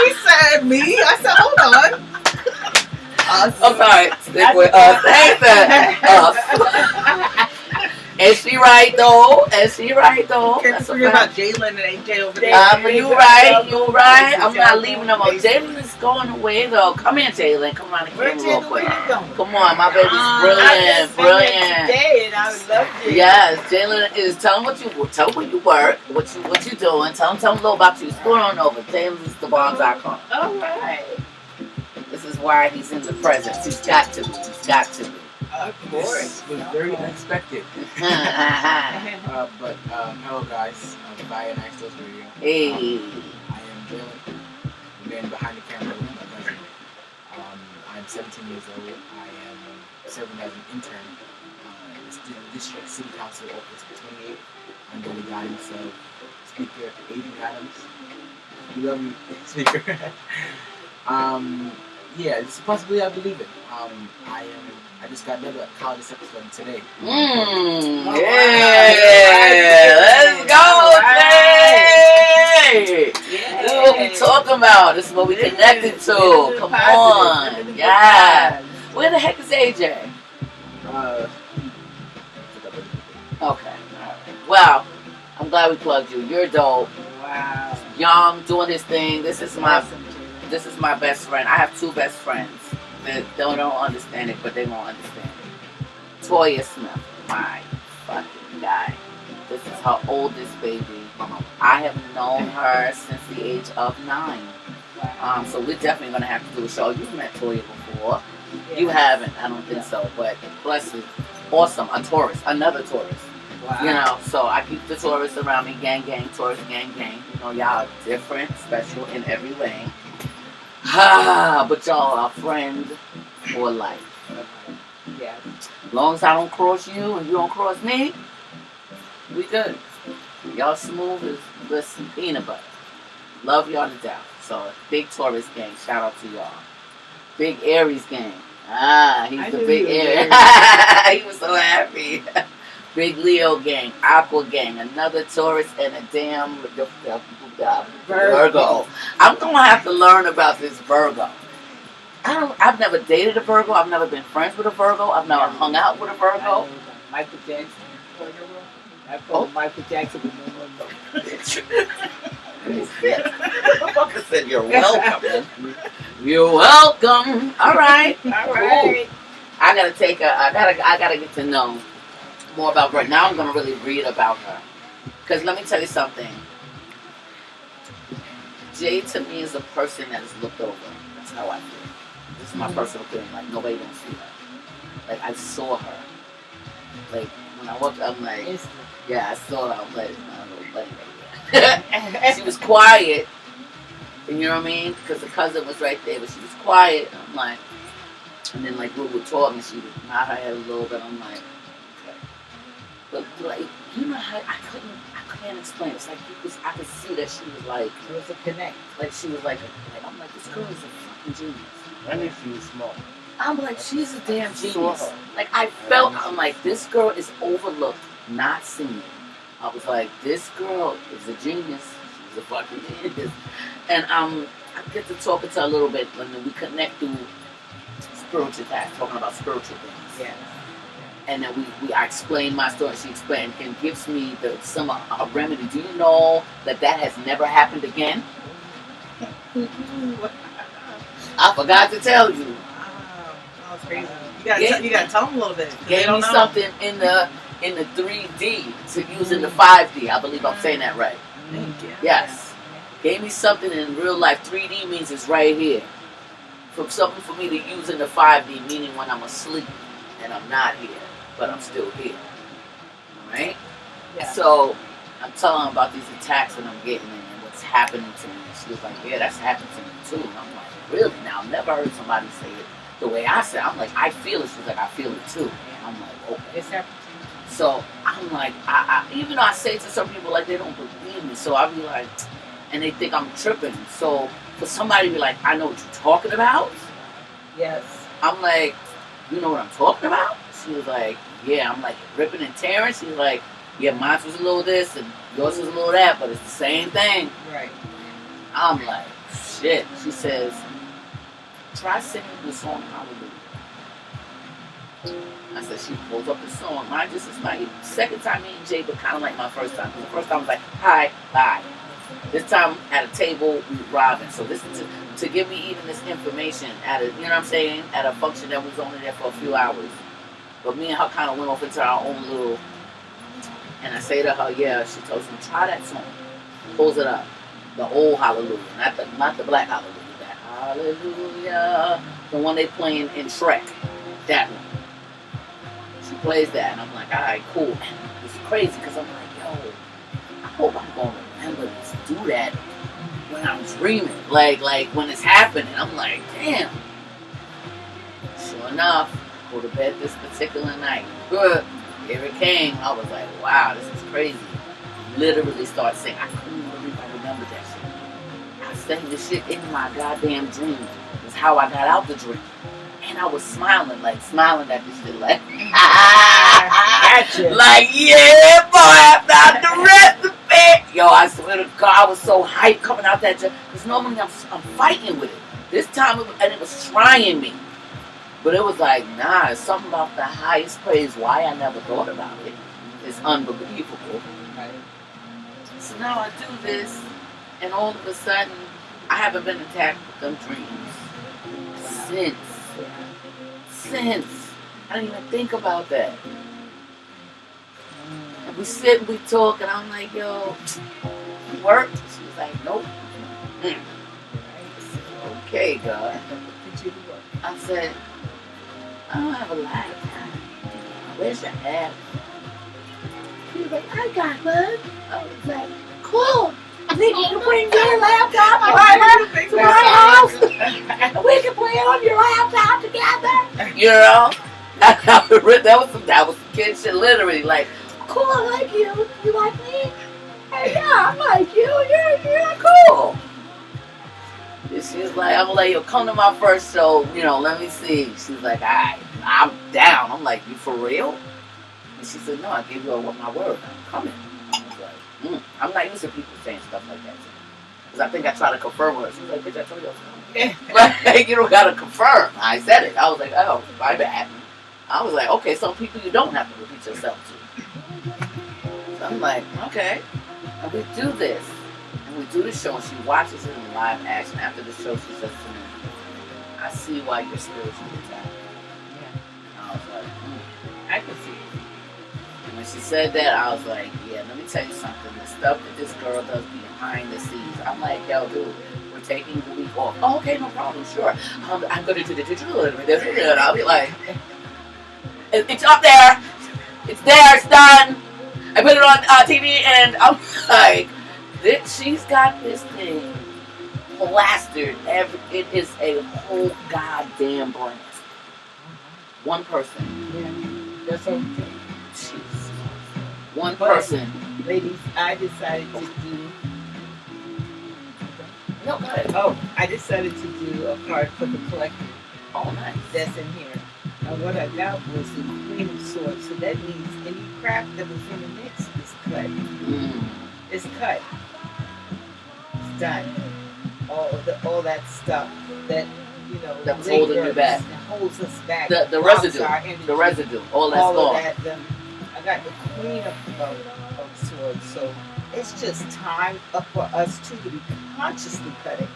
He said me. I said, hold on. I'm sorry. Stick with us. Hey, us. Is she right though? Is she right though? Can't forget about Jalen and AJ over there. You right. You right. I'm not leaving them on. Jalen is going away though. Come here, Jalen. Come on the camera real quick. Come on, my baby's brilliant. Today, and I love it. Yes, Jalen is. Tell him where you work, what you doing. Tell him a little about you. What's going on over? Jalen is thebomb.com. All right. This is why he's in the presence. He's got to be. He's got to be. Of course. This was very unexpected. But hello guys, Via Nice Stores Radio. Hey. I am Jalen, the man behind the camera with my cousin. I'm 17 years old. I am serving as an intern in the District City Council Office 28 under the guidance of Speaker Adrian Adams. We love you, Speaker. Yeah, it's a possibility I believe in. I just got another college episode today. Yeah, let's go, Jay! This is what we talking about. This is what we connected to. Come on, yeah. Where the heck is AJ? Okay, all right. Well, I'm glad we plugged you. You're dope. Wow. Young, doing his thing. This is my best friend. I have two best friends. They don't understand it, but they won't understand it. Toya Smith, my fucking guy. This is her oldest baby. I have known her since the age of 9. So we're definitely gonna have to do a show. You've met Toya before. Yeah. You haven't, I don't think so. But bless you, awesome. A Taurus, another Taurus. Wow. You know, so I keep the Taurus around me, gang, Taurus, gang. You know, y'all are different, special in every way. But y'all are friend for life. Yeah. As long as I don't cross you and you don't cross me, we good. Y'all smooth as this peanut butter. Love y'all to death. So big Taurus gang, shout out to y'all. Big Aries gang. He's the big Aries. He was so happy. Big Leo gang, Aqua gang, another Taurus and a damn Virgo. I'm gonna have to learn about this Virgo. I've never dated a Virgo. I've never been friends with a Virgo. I've never hung out with a Virgo. Michael Jackson. I call Michael Jackson with no. I said you're welcome. You're welcome. All right. Cool. I gotta get to know more about her. Now I'm gonna really read about her. Because let me tell you something. Jay to me is a person that is looked over. That's how I feel. This is my personal opinion. Like, nobody don't see her. Like, I saw her. Like, when I walked up, I'm like, yeah, I saw her. I'm like, nobody right there. She was quiet. And you know what I mean? Because the cousin was right there, but she was quiet. And I'm like, and then like we would talk, and she would nod her head a little bit. I'm like, okay. But like, you know how I can't explain. It's like I could see that she was like, It was a connect. like she was like I'm like, this girl is a fucking genius. I knew she was smart. I'm like, she's a damn Saw genius. her. Like I felt, I'm like, this girl is overlooked, not seen. I was like, this girl is a genius. She's a fucking genius. And I get to talking to her a little bit, and then we connect through spiritual tasks, talking about spiritual things. Yeah. And then I explain my story. She explained and gives me some remedy. Do you know that has never happened again? I forgot to tell you. Wow, that's crazy. You gotta tell them a little bit. 'Cause they Gave don't me know. something in the 3D to use in the 5D. I believe I'm saying that right. Thank you. Yes. Gave me something in real life. 3D means it's right here. Something for me to use in the 5D, meaning when I'm asleep and I'm not here, but I'm still here. Alright? Yeah. So I'm telling her about these attacks that I'm getting and what's happening to me. And she was like, yeah, that's happened to me too. And I'm like, really? Now, I've never heard somebody say it the way I said. I'm like, I feel it. She's like, I feel it too. And I'm like, okay. It's happened. So I'm like, I even though I say to some people like they don't believe me, so I'll be like, and they think I'm tripping. So for somebody to be like, I know what you're talking about, Yes. I'm like, you know what I'm talking about? She was like, yeah. I'm like, ripping and tearing. She was like, yeah, mine was a little this and yours was a little that, but it's the same thing. Right. I'm like, shit. She says, try singing the song Hallelujah. I said, she pulls up the song. Mine just is my second time meeting Jay, but kind of like my first time. Because the first time I was like, hi, bye. This time at a table we were robbing. So this is to give me even this information at a, you know what I'm saying, at a function that was only there for a few hours. But me and her kind of went off into our own little, and I say to her, yeah, she tells me, try that song. Pulls it up. The old Hallelujah, not the black Hallelujah. That Hallelujah. The one they playing in Shrek. That one. She plays that, and I'm like, all right, cool. And it's crazy because I'm like, yo, I hope I'm gonna remember this, do that when I'm dreaming, like when it's happening. I'm like, damn. Sure enough, go to bed this particular night. Good. Here it came. I was like, wow, this is crazy. Literally started saying, I couldn't believe I remembered that shit. I sang this shit in my goddamn dream. It's how I got out the dream. And I was smiling at this shit, like, Gotcha. like, yeah, boy, I'm not the rest of it. Yo, I swear to God, I was so hyped coming out that dream. Because normally I'm fighting with it. This time, it was trying me. But it was like, nah, it's something about the highest praise. Why I never thought about it. It's unbelievable. Right. So now I do this, and all of a sudden, I haven't been attacked with them dreams since. I didn't even think about that. And we sit and we talk, and I'm like, yo, you work? She was like, nope. I said, okay, God. I said, I don't have a laptop. Where's your app? She was like, I got one. I was like, cool. I think you can bring your laptop over to my house. We can play on your laptop together. You know? That was some kid shit, literally. Like, cool, I like you. You like me? Hey, yeah, I like you. You're cool. And she's like, I'm like, yo, come to my first show. You know, let me see. She's like, all right, I'm down. I'm like, you for real? And she said, no, I gave you my word. I'm coming. I was like, I'm not used to people saying stuff like that. Because I think I tried to confirm with her. She was like, bitch, I told you I was coming. Like, you don't got to confirm. I said it. I was like, oh, my bad. I was like, okay, some people you don't have to repeat yourself to. So I'm like, okay. And we do this. And we do the show, and she watches it in live action. After the show, she says to me, I see why you're spiritually attacked. Yeah. I was like, I can see it. And when she said that, I was like, yeah, let me tell you something. The stuff that this girl does behind the scenes, I'm like, yo, dude, we're taking the week off. Oh, okay, no problem, sure. I'm going to do the digital, and I'll be like, it's up there. It's there. It's done. I put it on TV, and I'm like, she's got this thing plastered. It is a whole goddamn brand. One person. Yeah, that's okay. Jeez. One But, person. ladies, I decided to do. No, go ahead. Oh, I decided to do a card for the collector Oh, nice. that's in here. And what I got was the Queen of Swords. So that means any crap that was in the mix is cut. It's cut. It's done. All that stuff that That was holding you back. That holds us back. The blocks residue. our energy. The residue. All that's All gone. of that. I got the Queen of Swords. So it's just time for us to be consciously cutting,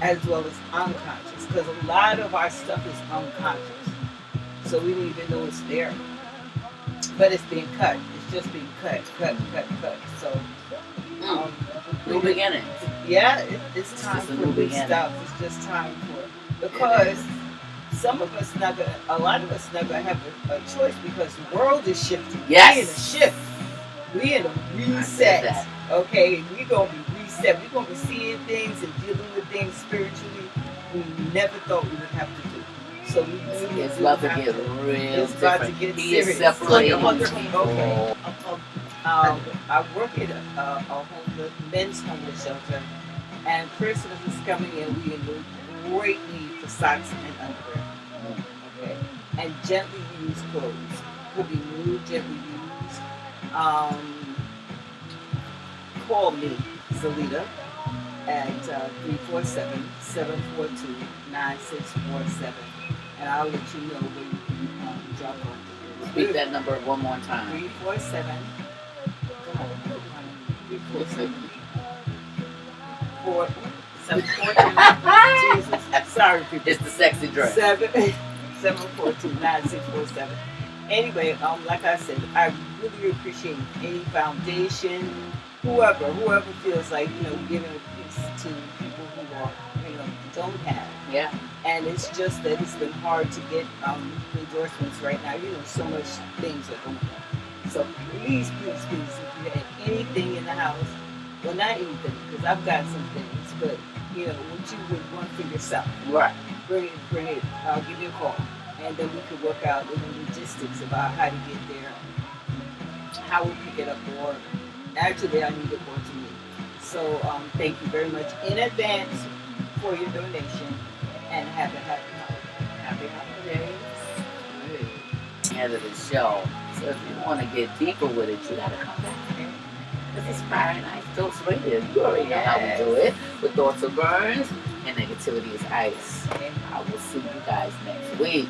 as well as unconscious, because a lot of our stuff is unconscious. So we don't even know it's there. But it's being cut. It's just being cut. So, New beginning. yeah, it's time just a for new new beginning. stuff. It's just time for, because some of us not gonna, a lot of us not gonna have a choice, because the world is shifting. Yes. We in a shift. We in a reset. Okay, we gonna be reset. We gonna be seeing things and dealing with things spiritually we never thought we would have to do. So we really It's do about to have get real It's about to different. get He is serious. separating Okay. people. I work at a men's homeless shelter, and Christmas is coming in. We in great need for socks and underwear. Okay, and gently used clothes. Could be new, gently used. Call me, Zelita, at 347-742-9647, and I'll let you know where you can drop off. Repeat that number one more time. 347. 742. Jesus. Sorry, people. It's the sexy dress. 742-9647. Anyway, like I said, I really appreciate any foundation, whoever feels like, giving a piece to people who are, don't have. Yeah. And it's just that it's been hard to get endorsements right now. So much things are going on. So please, if you have anything in the house, well, not anything, because I've got some things, but what you would want for yourself. Right. Bring it. I'll give you a call, and then we could work out the logistics about how to get there, how we pick it up, or actually I need it more to me. So thank you very much in advance for your donation, and have a happy holiday. Happy holidays. End of the show. So if you want to get deeper with it, you gotta come back here. Because it's Friday Night Dose Radio. You already know how we do it. With thoughts of burns and negativity is ice. I will see you guys next week.